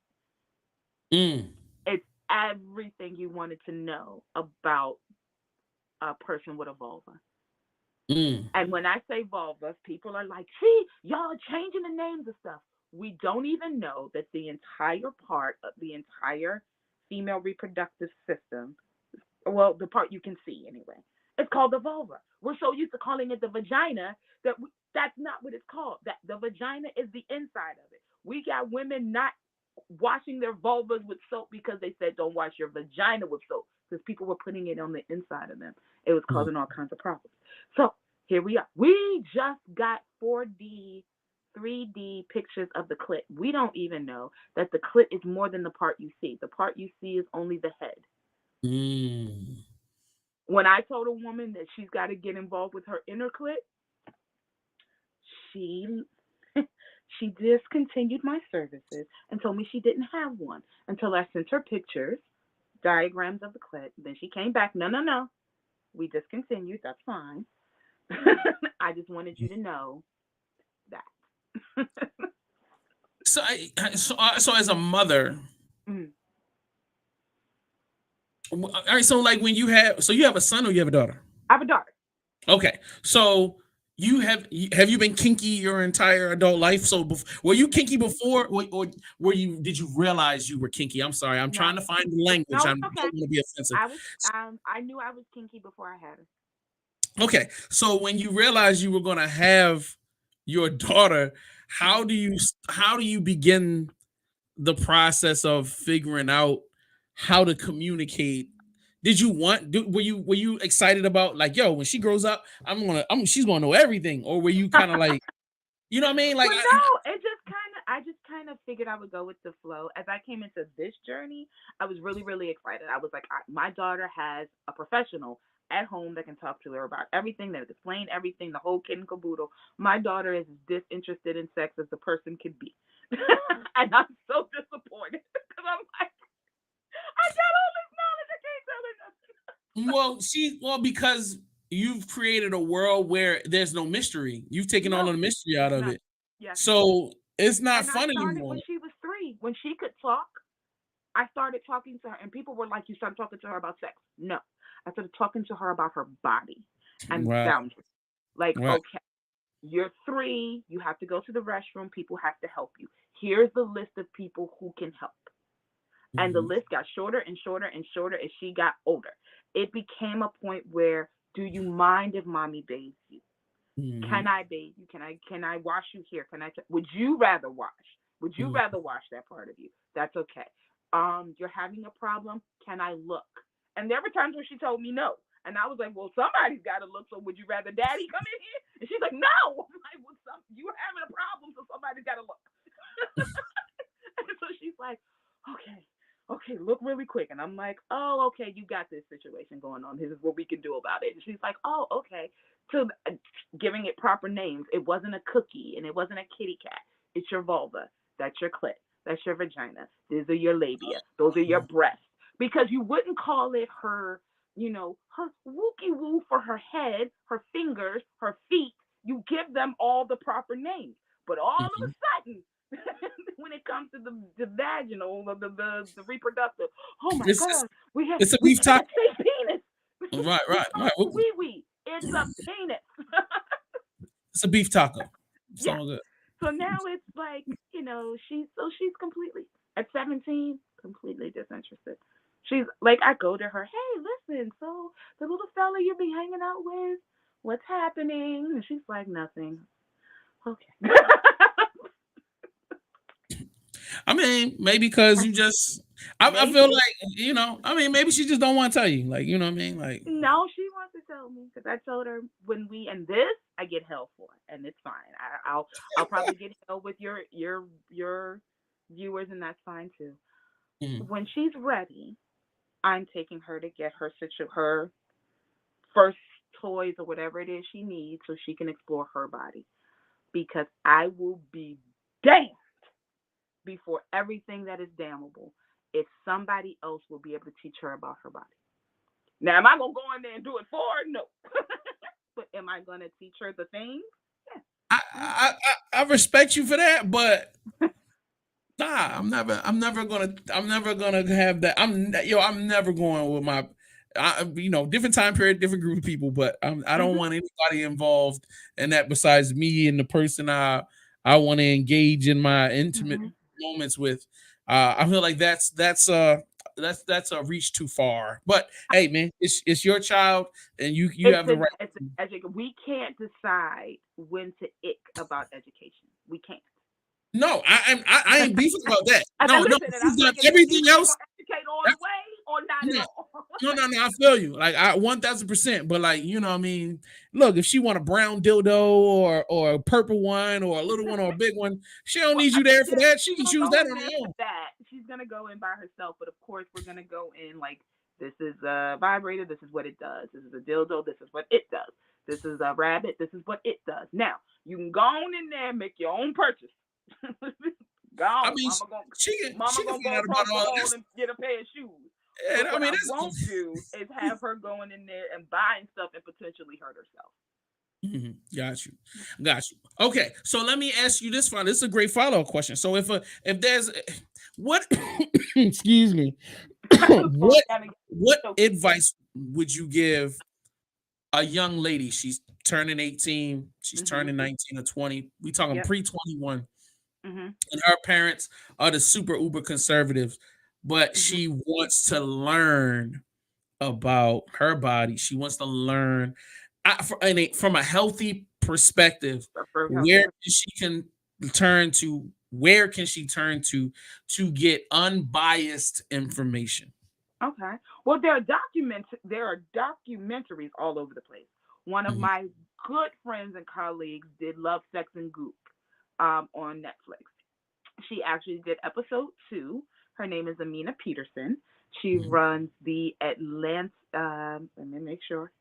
Mm, It's everything you wanted to know about a person with a vulva. mm, And when I say vulvas, people are like, see, y'all are changing the names of stuff. We don't even know that the entire part of the entire female reproductive system, well, the part you can see anyway, it's called the vulva. We're so used to calling it the vagina that's not what it's called. That the vagina is the inside of it. We got women not washing their vulvas with soap because they said don't wash your vagina with soap because people were putting it on the inside of them. It was mm, causing all kinds of problems. So here we are. We just got 4D, 3D pictures of the clit. We don't even know that the clit is more than the part you see. The part you see is only the head. mm. When I told a woman that she's got to get involved with her inner clit, she she discontinued my services and told me she didn't have one until I sent her pictures, diagrams of the clit. Then she came back, no, no, no, we discontinued. That's fine. I just wanted you to know that. So, so as a mother, Mm. All right, so like when you have a son or you have a daughter? I have a daughter. Okay, so have you been kinky your entire adult life? So were you kinky before, or were you did you realize you were kinky? I'm sorry, I'm trying No, to find the language. no, I it's don't okay. want to be offensive. I was I knew I was kinky before I had her. Okay, so when you realized you were going to have your daughter, Mhm. how do you begin the process of figuring out how to communicate? Did you were you excited about like, yo, when she grows up, she's gonna know everything, or were you kind of like, you know what I mean? Like, Well, no, I just kind of figured I would go with the flow. As I came into this journey, I was really, really excited. I was like, my daughter has a professional at home that can talk to her about everything, that can explain everything, the whole kit and caboodle. My daughter is as disinterested in sex as the person could be. And I'm so disappointed because I'm like, I got all this knowledge, I can't tell her nothing. because you've created a world where there's no mystery. You've taken all of No, the mystery out of none. it, Yes. so it's not And I fun started anymore. when she was 3. When she could talk, I started talking to her, and people were like, "You started talking to her about sex?" No, I started talking to her about her body and Right, boundaries. Like, right. okay, you're 3, you have to go to the restroom, people have to help you. Here's the list of people who can help. And the Mhm, list got shorter and shorter and shorter as she got older. It became a point where, do you mind if mommy bathes you? Can mhm, I bathe you? Can I wash you here? Would you rather wash? Would you mhm. rather wash that part of you? That's okay. You're having a problem. Can I look? And there were times where she told me no. And I was like, well, somebody's got to look. So would you rather daddy come in here? And she's like, no. I'm like, well, you're having a problem, so somebody's got to look. And so she's like, okay, okay, look really quick. And I'm like, oh, okay, you got this situation going on. This is what we can do about it. And she's like, oh, okay. So giving it proper names. It wasn't a cookie and it wasn't a kitty cat. It's your vulva. That's your clit. That's your vagina. These are your labia. Those are your breasts. Because you wouldn't call it her, her wookie woo for her head, her fingers, her feet. You give them all the proper names. But all of a Mhm. sudden, when it comes to the vaginal, the reproductive, oh my It's it's God, it's a we beef taco. can't say penis. Right, We right, call right. it wee wee. It's a penis. It's a beef taco. It's Yeah. all good. So now it's like, she's completely at 17, completely disinterested. She's like, I go to her, hey, listen, so the little fella you be hanging out with, what's happening? And she's like, nothing. Okay. I mean, maybe because you just, I feel Maybe. like, I mean, maybe she just don't want to tell you. Like, you know what I mean? Like, No, she wants to tell me because I told her when we and this I get hell for, and it's fine. I'll probably get hell with your viewers, and that's fine too. mm, When she's ready, I'm taking her to get her first toys or whatever it is she needs so she can explore her body. Because I will be damned before everything that is damnable if somebody else will be able to teach her about her body. Now, am I gonna go in there and do it for her? No. But am I gonna teach her the things? I, Yeah. I respect you for that, but nah, I'm never gonna have that. I'm never going with different time period, different group of people, but I don't Mhm. want anybody involved in that besides me and the person I want to engage in my intimate Mhm. moments with. I feel like that's a reach too far. But hey, man, it's your child, and you have the right. It's education. We can't decide when to ick about education. We can't. No, I ain't beefing about that. I No, no, listen, and she's I'm done like, is this everything either you else. gonna educate all the way or not at No, all? no. I feel you. Like I 1000%. But like, you know what I mean? Look, if she want a brown dildo or a purple one or a little one or a big one, she don't Well, need you there for yeah, that. She she's can gonna choose go that in on there her for own. that. She's gonna go in by herself, but of course we're gonna go in like this is a vibrator. This is what it does. This is a dildo. This is what it does. This is a rabbit. This is what it does. Now you can go on in there and make your own purchase. Go I on, mean, mama she can gonna go find out about across the all hall this. and get a pair of shoes. And But I what mean, I won't do is have her going in there and buying stuff and potentially hurt herself. Got you, got you. Okay, so let me ask you this. This is a great follow up question. So if there's What excuse me. Calm what down and what so advice would you give a young lady? She's turning 18, she's mhm. turning 19 or 20. We talking Yep. pre-21, Mhm. and her parents are the super uber conservatives, but Mhm. she wants to learn about her body. She wants to learn from a healthy perspective. For healthy. Where can she turn to get unbiased information? Okay. Well, there are documentaries all over the place. One of Mhm. my good friends and colleagues did Love, Sex, and Goop on Netflix. She actually did episode 2. Her name is Amina Peterson. She Mhm. runs the Atlanta. Let me make sure.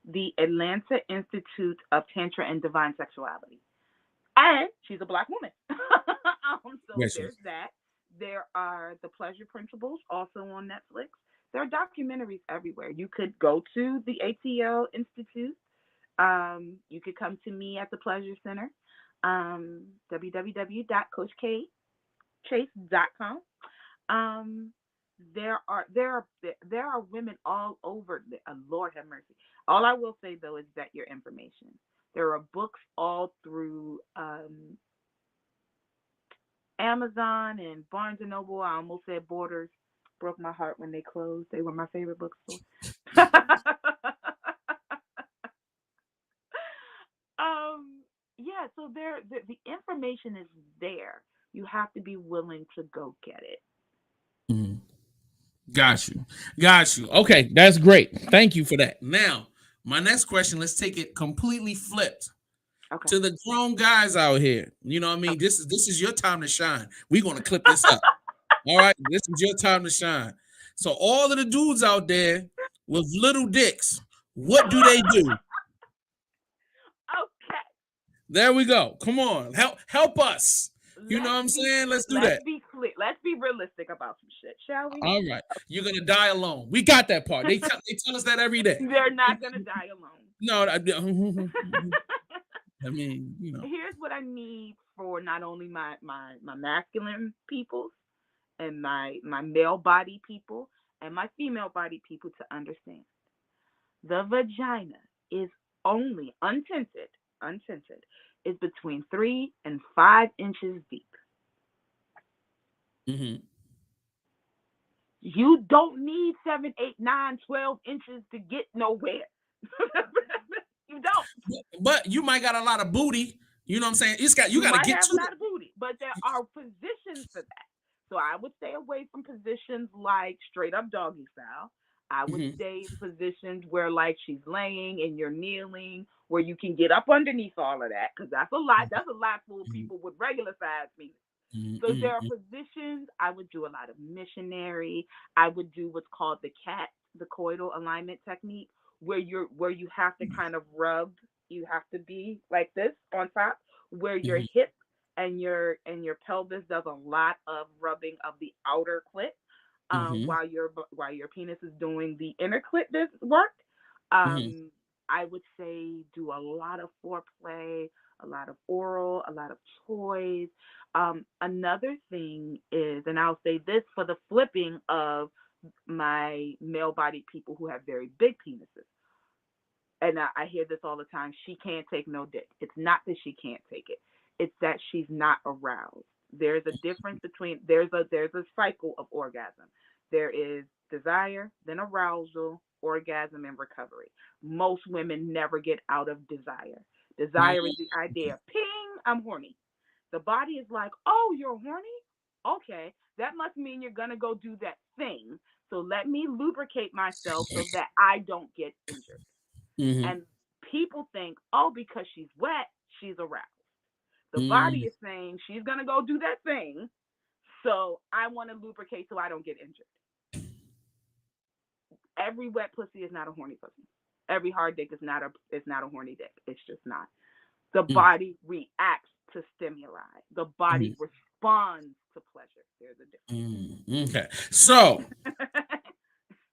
The Atlanta Institute of Tantra and Divine Sexuality, and she's a black woman. So Yes, there's yes. that. There are the Pleasure Principles also on Netflix. There are documentaries everywhere. You could go to the ATL Institute. You could come to me at the Pleasure Center. www.coachkchase.com. Um, there are women all over. Lord have mercy. All I will say though is that your information. There are books all through Amazon and Barnes and Noble. I almost said Borders. Broke my heart when they closed. They were my favorite bookstore. Yeah, so the information is there. You have to be willing to go get it. Mhm. Got you. Got you. Okay, that's great. Thank you for that. Now, my next question, let's take it completely flipped Okay. to the grown guys out here. You know what I mean? Okay. This is your time to shine. We're gonna clip this up. All right, this is your time to shine. So all of the dudes out there with little dicks, what do they do? Okay. There we go. Come on, help us. You know Let's what I'm be saying? Let's do let's that. be clear. Let's be realistic about some shit, shall we? All right, you're gonna die alone. We got that part. They tell us that every day. They're not gonna die alone. No, I mean, you know. Here's what I need for not only my masculine peoples and my male body people and my female body people to understand. The vagina is only untinted is between 3 and 5 inches deep. Hmm. You don't need 7, 8, 9, 12 inches to get nowhere. You don't. But you might got a lot of booty. You know what I'm saying? You You got to might get have a to lot of booty, but there are positions for that. So I would stay away from positions like straight up doggy style. I it. would Hmm. stay in positions where like she's laying and you're kneeling, where you can get up underneath all of that, because that's a lot. That's a lot full of Hmm. people with regular size feet. So there are Hmm. positions. I would do a lot of missionary. I would do what's called the coital alignment technique, where you have to kind of rub. You have to be like this on top, where your Hmm. hip and your pelvis does a lot of rubbing of the outer clit, Hmm. while your penis is doing the inner clit work. Hmm. Um, I would say do a lot of foreplay, a lot of oral, a lot of toys. Another thing is, and I'll say this for the flipping of my male bodied people who have very big penises. And I hear this all the time. She can't take no dick. It's not that she can't take it. It's that she's not aroused. There's a difference between there's a cycle of orgasm. There is desire, then arousal, orgasm, and recovery. Most women never get out of desire. Desire is the idea. Ping, I'm horny. The body is like, oh, you're horny? Okay, that must mean you're going to go do that thing. So let me lubricate myself so that I don't get injured. Hmm. And people think, oh, because she's wet, she's aroused. The body Hmm. is saying she's going to go do that thing. So I want to lubricate so I don't get injured. Every wet pussy is not a horny pussy. Every hard dick is not a horny dick. It's just not. The body reacts to stimuli. The body responds to pleasure. There's Mm, okay. So a difference.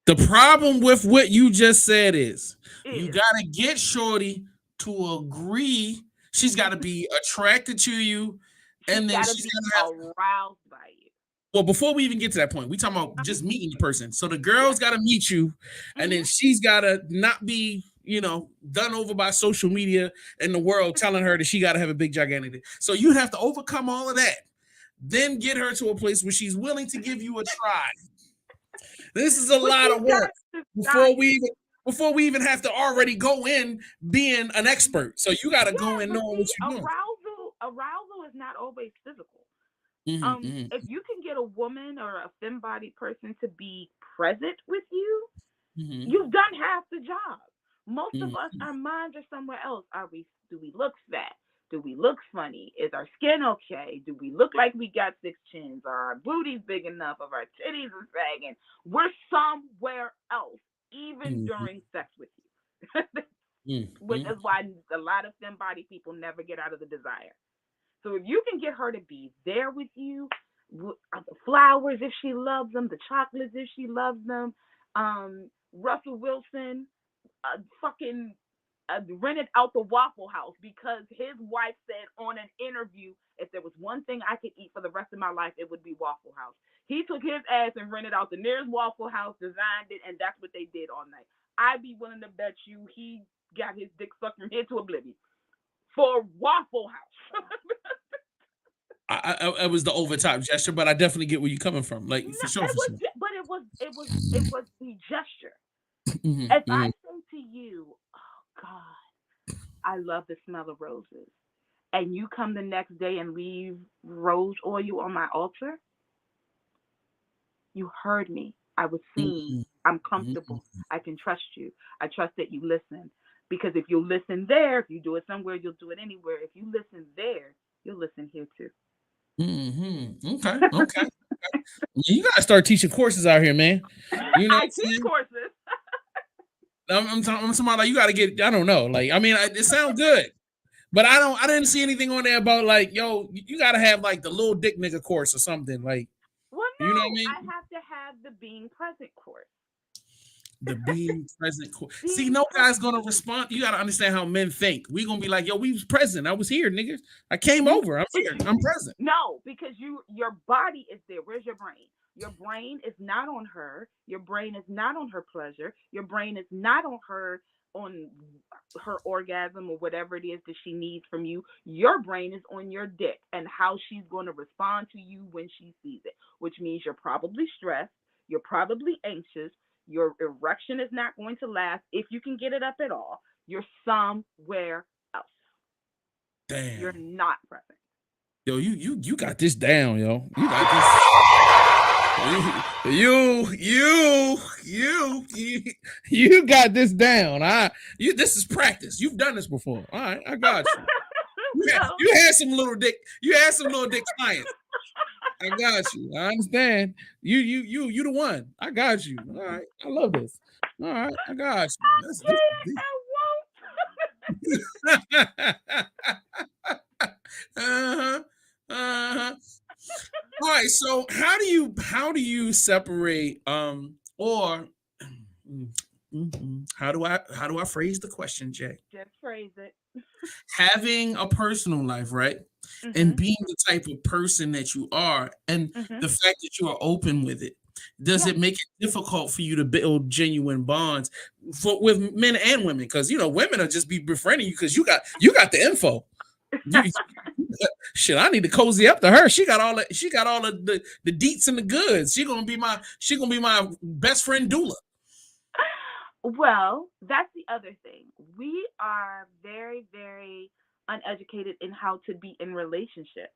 the problem with what you just said is you Is gotta get Shorty to agree. She's got to be attracted to you, she's and then got to she's be gonna have aroused by you. Well, before we even get to that point, we talking about just meeting the person. So the girl's got to meet you, and then she's got to not be, done over by social media and the world telling her that she got to have a big gigantic. So you have to overcome all of that, then get her to a place where she's willing to give you a try. This is a lot of work before we even have to already go in being an expert. So you got to go in knowing what you're doing. Arousal is not always physical. If you can get a woman or a femme-bodied person to be present with you, you've done half the job. Most of us, our minds are somewhere else. Do we look fat? Do we look funny? Is our skin okay? Do we look like we got 6 chins? Are our booties big enough? Are our titties are sagging? We're somewhere else, even during sex with you. Which is why a lot of femme-bodied people never get out of the desire. So if you can get her to be there with you, the flowers if she loves them, the chocolates if she loves them, Russell Wilson rented out the Waffle House because his wife said on an interview, if there was one thing I could eat for the rest of my life, it would be Waffle House. He took his ass and rented out the nearest Waffle House, designed it, and that's what they did all night. I'd be willing to bet you he got his dick sucked from here to oblivion for Waffle House. I was the overtop gesture, but I definitely get where you're coming from. Like for sure. But it was the gesture. If I say to you, "Oh God, I love the smell of roses," and you come the next day and leave rose oil on my altar, you heard me. I was seen. I'm comfortable. I can trust you. I trust that you listen. Because if you listen there, if you do it somewhere, you'll do it anywhere. If you listen there, you'll listen here too. Okay. You gotta start teaching courses out here, man. I teach courses. I'm talking about like you gotta get. I don't know. Like I mean, it sounds good, but I didn't see anything on there about like yo. You gotta have like the little dick nigga course or something like. Well, no, you know what I mean? I have to have the being present course. The being present course. See, no guy's gonna respond. You gotta understand how men think. We gonna be like, yo, we was present. I was here, niggas. I came over. I'm here. I'm present. No, because your body is there. Where's your brain? Your brain is not on her. Your brain is not on her pleasure. Your brain is not on her orgasm or whatever it is that she needs from you. Your brain is on your dick and how she's going to respond to you when she sees it, which means you're probably stressed. You're probably anxious. Your erection is not going to last if you can get it up at all. You're somewhere else. Damn. You're not present. Yo, you got this down, yo. You got this. You got this down. This is practice. You've done this before. All right, I got you. You had some little dick. You had some little dick science. I got you. I understand. You the one. I got you. All right. I love this. All right. I got you. All right. So how do you separate or how do I phrase the question, Jay? Just phrase it. Having a personal life, right? And being the type of person that you are, and the fact that you are open with it, does it make it difficult for you to build genuine bonds with men and women? Because women will just be befriending you because you got the info. Shit, I need to cozy up to her. She got all the deets and the goods. She gonna be my best friend doula. Well, that's the other thing. We are very, very uneducated in how to be in relationship,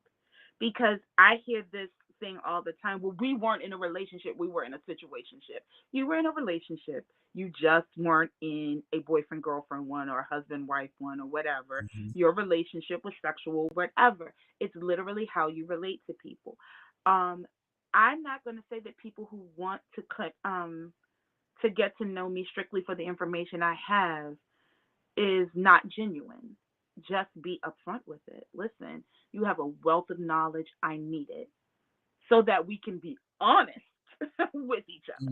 because I hear this thing all the time. Well, we weren't in a relationship, we were in a situationship. You were in a relationship, you just weren't in a boyfriend girlfriend one or a husband wife one or whatever. Your relationship was sexual, whatever. It's literally how you relate to people. I'm not going to say that people who want to get to know me strictly for the information I have is not genuine. Just be upfront with it. Listen, you have a wealth of knowledge. I need it so that we can be honest with each other.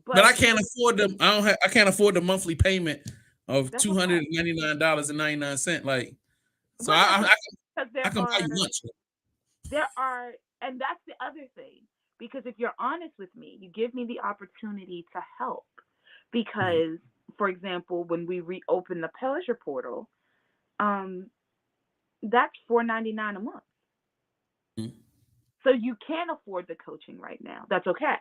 But I can't afford them. I can't afford the monthly payment of $299.99. Like, so I can buy you lunch. There are And that's the other thing. Because if you're honest with me, you give me the opportunity to help. Mhm. Because, for example, when we reopen the pleasure portal, um, that's $4.99 a month. Mhm. So you can afford the coaching right now. That's okay.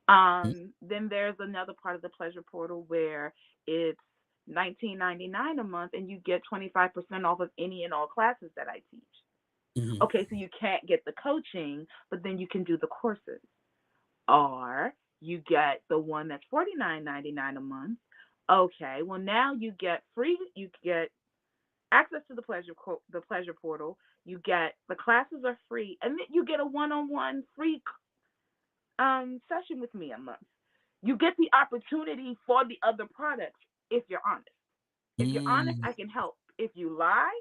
Then there's another part of the pleasure portal where it's 19.99 a month and you get 25% off of any and all classes that I teach. Mhm. Okay, so you can't get the coaching, but then you can do the courses. Or you get the one that's 49.99 a month. Okay, well now you get free, you get access to the pleasure portal. You get the classes are free, and then you get a one-on-one free session with me a month. You get the opportunity for the other products if you're honest. If you're honest, Mm. I can help. If you lie,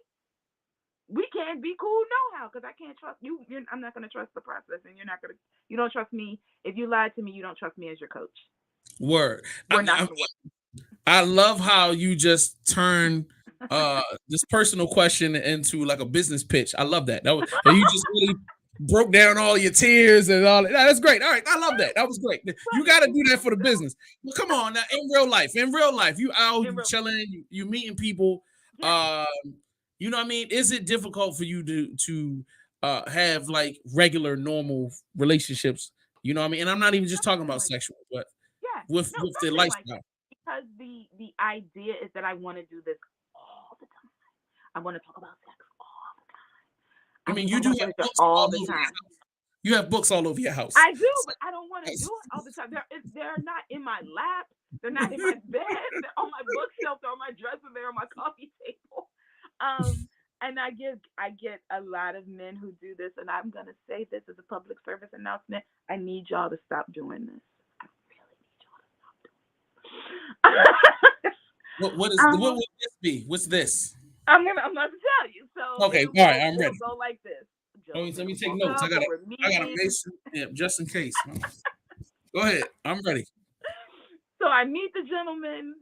we can't be cool no how because I can't trust you. I'm not going to trust the process, and you're not going to. You don't trust me. If you lied to me, you don't trust me as your coach. Word. We're not going to work. I love how you just turn this personal question into like a business pitch. I love that. And you just really broke down all your tears and all that. That's great. All right. I love that. That was great. You got to do that for the business. Well, come on now. In real life, you out, In you real, chilling, you meeting people. yeah, Um, you know what I mean? Is it difficult for you to have like regular normal relationships? You know what I mean? And I'm not even just talking something about like sexual, but yeah, no, with the something like lifestyle. that. Because the idea is that I want to do this all the time. I want to talk about sex all the time. I I want mean, to you talk do about have pleasure books all all the over your time. house. You have books all over your house. I do, but I don't want to do it all the time. They're not in my lap. They're not in my bed. They're on my bookshelf. They're on my dresser. They're on my coffee table. And I get a lot of men who do this, and I'm gonna say this as a public service announcement. I need y'all to stop doing this. I really need y'all to stop doing this. What um, would this be? What's this? I'm about to tell you. So Okay, all right, I'm it'll ready. go like this. Let Gentlemen me will take walk notes. up and we're I got a meeting. Mason just in case. Go ahead. I'm ready. So I meet the gentleman.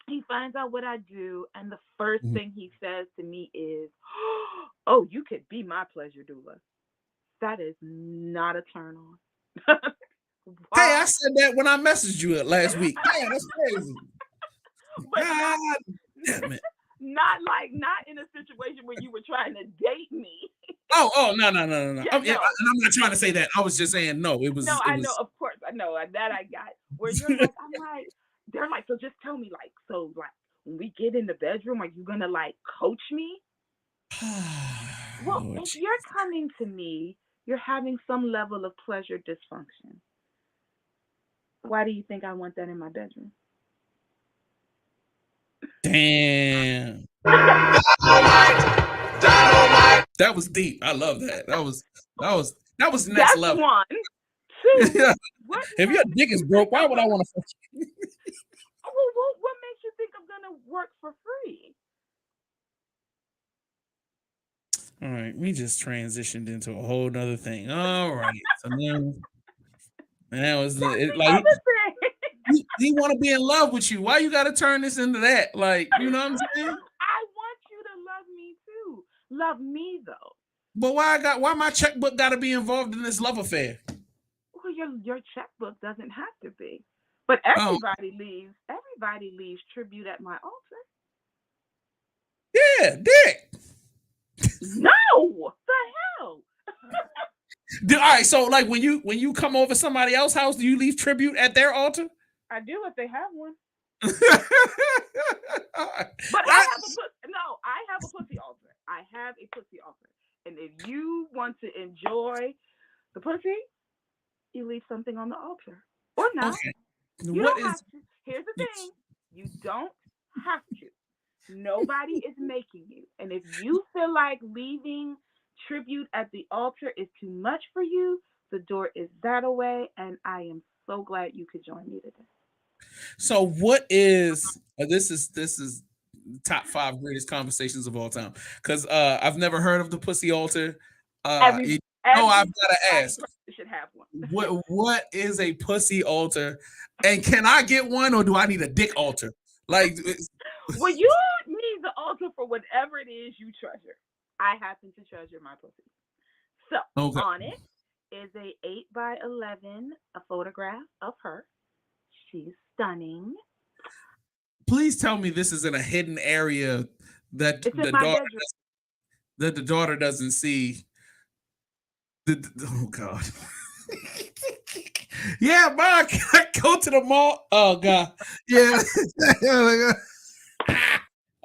He finds out what I do, and the first Mhm. thing he says to me is, "Oh, you could be my pleasure doula." That is not a turn on. Hey, I Why? said that when I messaged you last week. Man, that's crazy. But not God damn it. not in a situation where you were trying to date me. Oh, no. Yeah, Yeah, no, and I'm not trying no, to say that. I was just saying no. no. It I know, was. of course, I know that I got. Where you're like, they're like, so just tell me, like, so like, when we get in the bedroom, are you gonna like coach me? Well, Lord if you're Jesus. coming to me, you're having some level of pleasure dysfunction. Why do you think I want that in my bedroom? Damn. That was deep. I love that. That was next That's level. one. Two, Yeah. what If your makes dick is you think broke, why I'm would I gonna want to fuck you? what makes you think I'm gonna work for free? All right, we just transitioned into a whole nother thing. All right, so now it's That's the like other thing. he want to be in love with you. Why you got to turn this into that? Like, you know what I'm saying? I want you to love me too. Love me though. But why my checkbook got to be involved in this love affair? Well, your checkbook doesn't have to be. But Oh everybody leaves tribute at my altar. yeah, dick. No! The hell? All right, so like when you come over somebody else's house, do you leave tribute at their altar? I do if they have one. All right. But I, I have a pussy altar. I have a pussy altar. And if you want to enjoy the pussy, you leave something on the altar. Or not. okay. You What don't is have to. Here's the thing. You don't have to. Nobody is making you. And if you feel like leaving tribute at the altar is too much for you, the door is that away. And I am so glad you could join me today. so? What is this is top five greatest conversations of all time because I've never heard of the pussy altar. Every I've every got to body ask person should have one. what is a pussy altar, and can I get one or do I need a dick altar? Like, Well, you need the altar for whatever it is you treasure. I happen to treasure my pussy. So Okay. on it is a 8 by 11, a photograph of her. She's stunning. Please tell me this is in a hidden area that It's in my bedroom. the daughter doesn't see. Oh God. Yeah, Mark, go to the mall. Oh God. Yeah.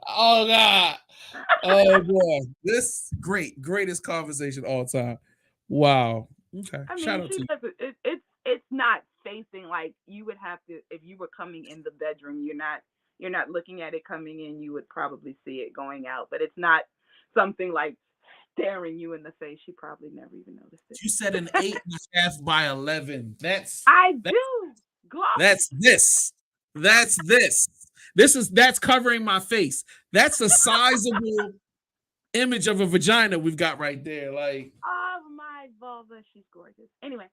Oh God. Oh boy. This greatest conversation all time. Wow. Okay. I Shout mean, out she to you. doesn't. It's not facing like you would have to if you were coming in the bedroom. You're not looking at it coming in. You would probably see it going out, but it's not something like staring you in the face. She probably never even noticed it. You said an 8.5 by 11. I That, do that's glossy. this. That's this. That's covering my face. That's a sizable image of a vagina we've got right there. Like, Oh my vulva, she's gorgeous. Anyway,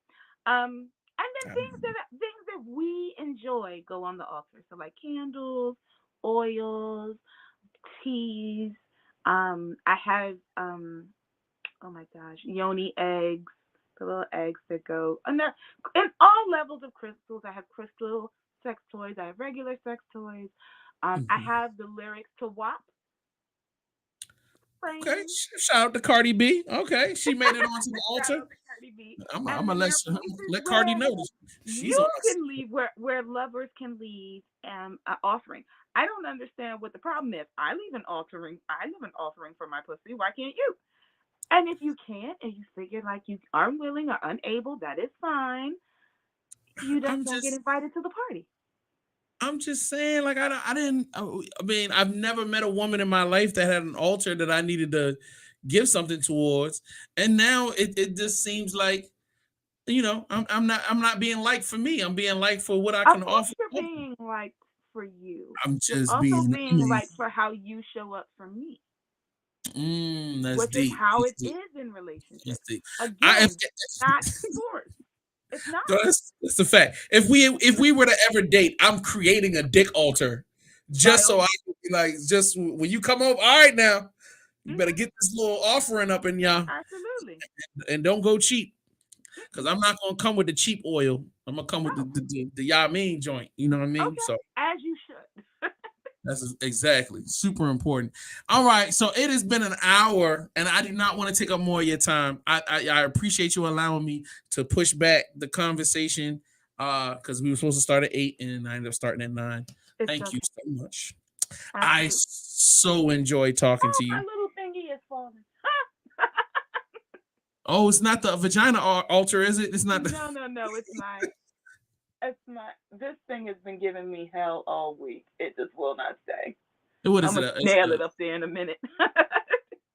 and then um, things that we enjoy go on the altar. So like candles, oils, teas. I have oh my gosh, yoni eggs, the little eggs that go, and they're in all levels of crystals. I have crystal sex toys. I have regular sex toys. I mhm. have the lyrics to WAP Okay. framed. Shout out to Cardi B. Okay, she made it onto the Shout altar. out to Cardi B. I'm And gonna then let there are places let Cardi where know that she's you on can my. leave, where lovers can leave an offering. I don't understand what the problem is. I leave an offering for my pussy. Why can't you? And if you can't, and you figure like you are unwilling or unable, that is fine. You just I'm don't get just invited to the party. I'm just saying, like I didn't. I mean, I've never met a woman in my life that had an altar that I needed to give something towards, and now it just seems like I'm not being liked for me. I'm being liked for what I Of can course, offer. you're being liked for you. I'm You're just also being being me. liked for how you show up for me, That's which is deep. how That's it deep. is in That's relationships. deep. I Again, not forced. It's not. that's the fact. If we were to ever date, I'm creating a dick altar By just all so I means. can be like, just when you come over, all right now, you better Hmm. get this little offering up in y'all Absolutely. and don't go cheap. Because Mm-mm. I'm not gonna come with the cheap oil. I'm gonna come with No. the Yamin joint. You know what I mean? Okay. So As you should. that's exactly super important. All right, so it has been an hour, and I do not want to take up more of your time. I appreciate you allowing me to push back the conversation because we were supposed to start at 8 and I ended up starting at 9. It's Thank you okay. so much. I Absolutely. so enjoy talking Oh, to my you. little thingy is falling. Oh, it's not the vagina altar, is it? It's not the. No, no, no. It's my. This thing has been giving me hell all week. It just will not stay. What I'm is it? gonna nail it up there in a minute.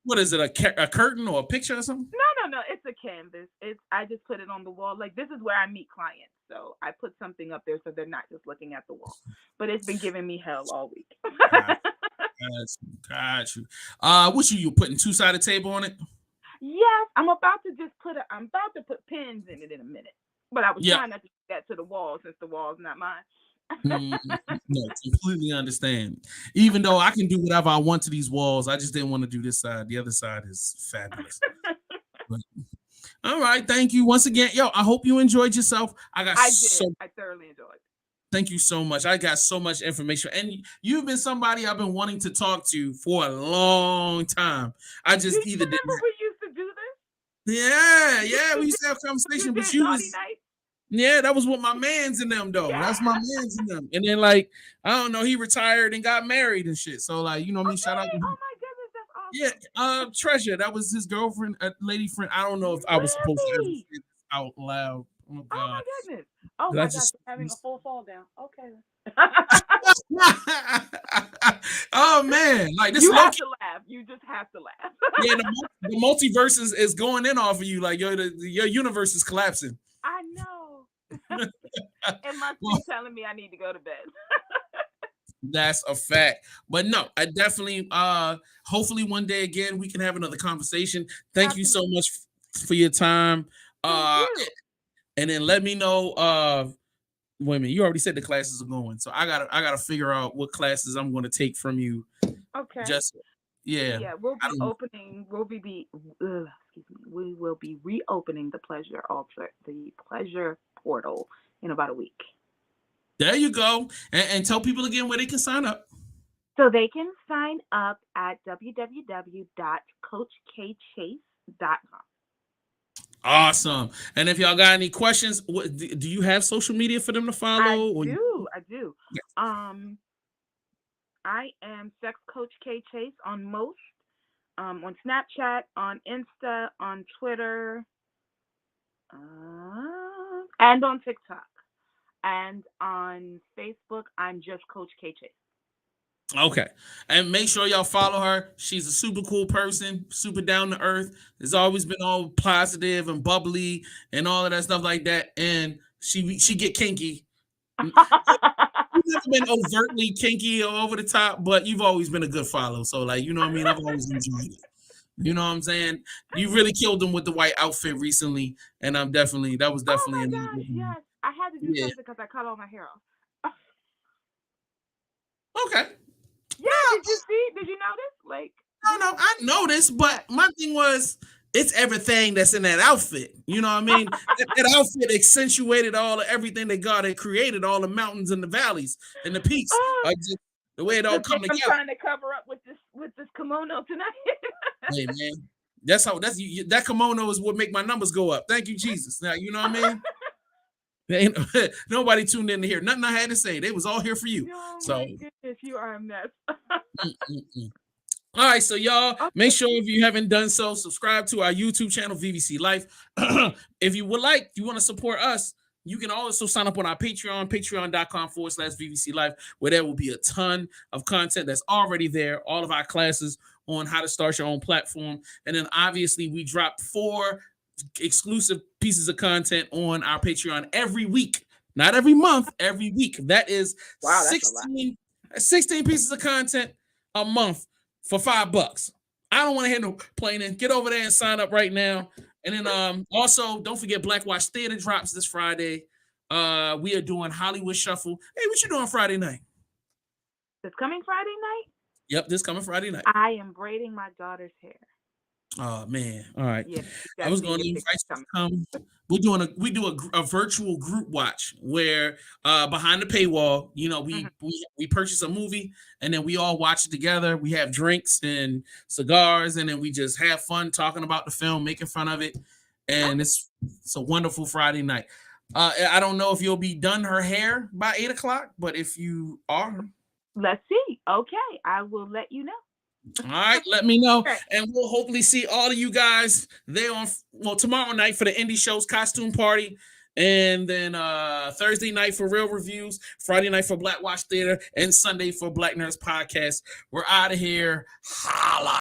What is it? A curtain or a picture or something? No, no, no. It's a canvas. It's I just put it on the wall. Like this is where I meet clients. So I put something up there so they're not just looking at the wall. But it's been giving me hell all week. Got you. What you putting two-sided table on it? Yes, I'm about to put pins in it in a minute. But I was Yeah. trying not to do that to the wall since the wall's not mine. Mm, no, completely understand. Even though I can do whatever I want to these walls, I just didn't want to do this side. The other side is fabulous. But, all right, thank you once again. Yo, I hope you enjoyed yourself. I got I did. so I thoroughly enjoyed. Thank you so much. I got so much information, and you've been somebody I've been wanting to talk to for a long time. I Do you just either didn't. remember we used to do this? Yeah, You yeah, we did, used to have you conversation, but did you naughty was night? yeah, that was what my man's in them though. That's my Yeah. man's in them. And then like I don't know, he retired and got married and shit. So like you know what I Oh mean. Shout out to really? Oh him. my goodness, that's Yeah, awesome. Treasure. That was his girlfriend, a lady friend. I don't know if I was supposed to ever Really? say this out loud. Oh Oh God, my goodness. Oh did I my gosh, just? I'm having a full fall down. Okay. Oh man, like this You low have key. to laugh. You just have to laugh. Yeah, the multiverse is going in off of you. Like your universe is collapsing. I know. It must Well, be telling me I need to go to bed. that's a fact. But no, I definitely hopefully one day again we can have another conversation. Thank you so Absolutely. much for your time. Thank Uh you. and then let me know women, you already said the classes are going. So I gotta figure out what classes I'm gonna take from you. Okay. Just Yeah. Yeah, we'll I be don't. opening. Excuse me. We will be reopening the pleasure portal in about a week. There you go. And tell people again where they can sign up. So they can sign up at www.coachkchase.com. Awesome. And if y'all got any questions, do you have social media for them to I follow? Or do. I do. yes. I am Sex Coach K Chase on most. On Snapchat, on Insta, on Twitter, and on TikTok. And on Facebook, I'm just Coach K Chase. Okay. And make sure y'all follow her. She's a super cool person, super down to earth. Has always been all positive and bubbly and all of that stuff like that. And she get kinky. You've never been overtly kinky or over the top, but you've always been a good follow. So, like, you know what I mean? I've always enjoyed it. You know what I'm saying? You really killed them with the white outfit recently, and that was Oh definitely my an gosh, yes. I had to do yeah. something because I cut all my hair off. Okay. Yeah, No, did you see? Did you notice? Like, no, I noticed, but my thing was it's everything that's in that outfit. You know what I mean? that outfit accentuated everything that God had created, all the mountains and the valleys and the peaks. oh, Just the way it all come I'm together. trying to cover up with this kimono tonight. Hey man, that kimono is what make my numbers go up. Thank you, Jesus. Now you know what I mean. Ain't nobody tuned in to hear nothing I had to say. They was all here for you. Oh So my goodness, you are a mess. all right, so y'all Okay. make sure if you haven't done so, subscribe to our YouTube channel, VVC Life. If you would like, you want to support us, you can also sign up on our Patreon, patreon.com/VVC Life, where there will be a ton of content that's already there, all of our classes on how to start your own platform. And then obviously we drop 4 exclusive pieces of content on our Patreon every week, not every month, every week. That is Wow, that's a lot. 16 pieces of content a month for $5. I don't want to hear no complaining. Get over there and sign up right now. And then also don't forget Black Watch Theater drops this Friday. We are doing Hollywood Shuffle. Hey, what you doing Friday night? This coming Friday night? Yep, this coming Friday night. I am braiding my daughter's hair. Oh man! All right. Yeah, I was going to invite you to come. We do a virtual group watch where behind the paywall, you know, we purchase a movie and then we all watch it together. We have drinks and cigars and then we just have fun talking about the film, making fun of it, and it's a wonderful Friday night. I don't know if you'll be done her hair by 8:00, but if you are, let's see. Okay, I will let you know. all right, let me know, and we'll hopefully see all of you guys there tomorrow night for the Indie Show's costume party, and then Thursday night for Real Reviews, Friday night for Black Watch Theater, and Sunday for Black Nerds Podcast. We're out of here. Holla.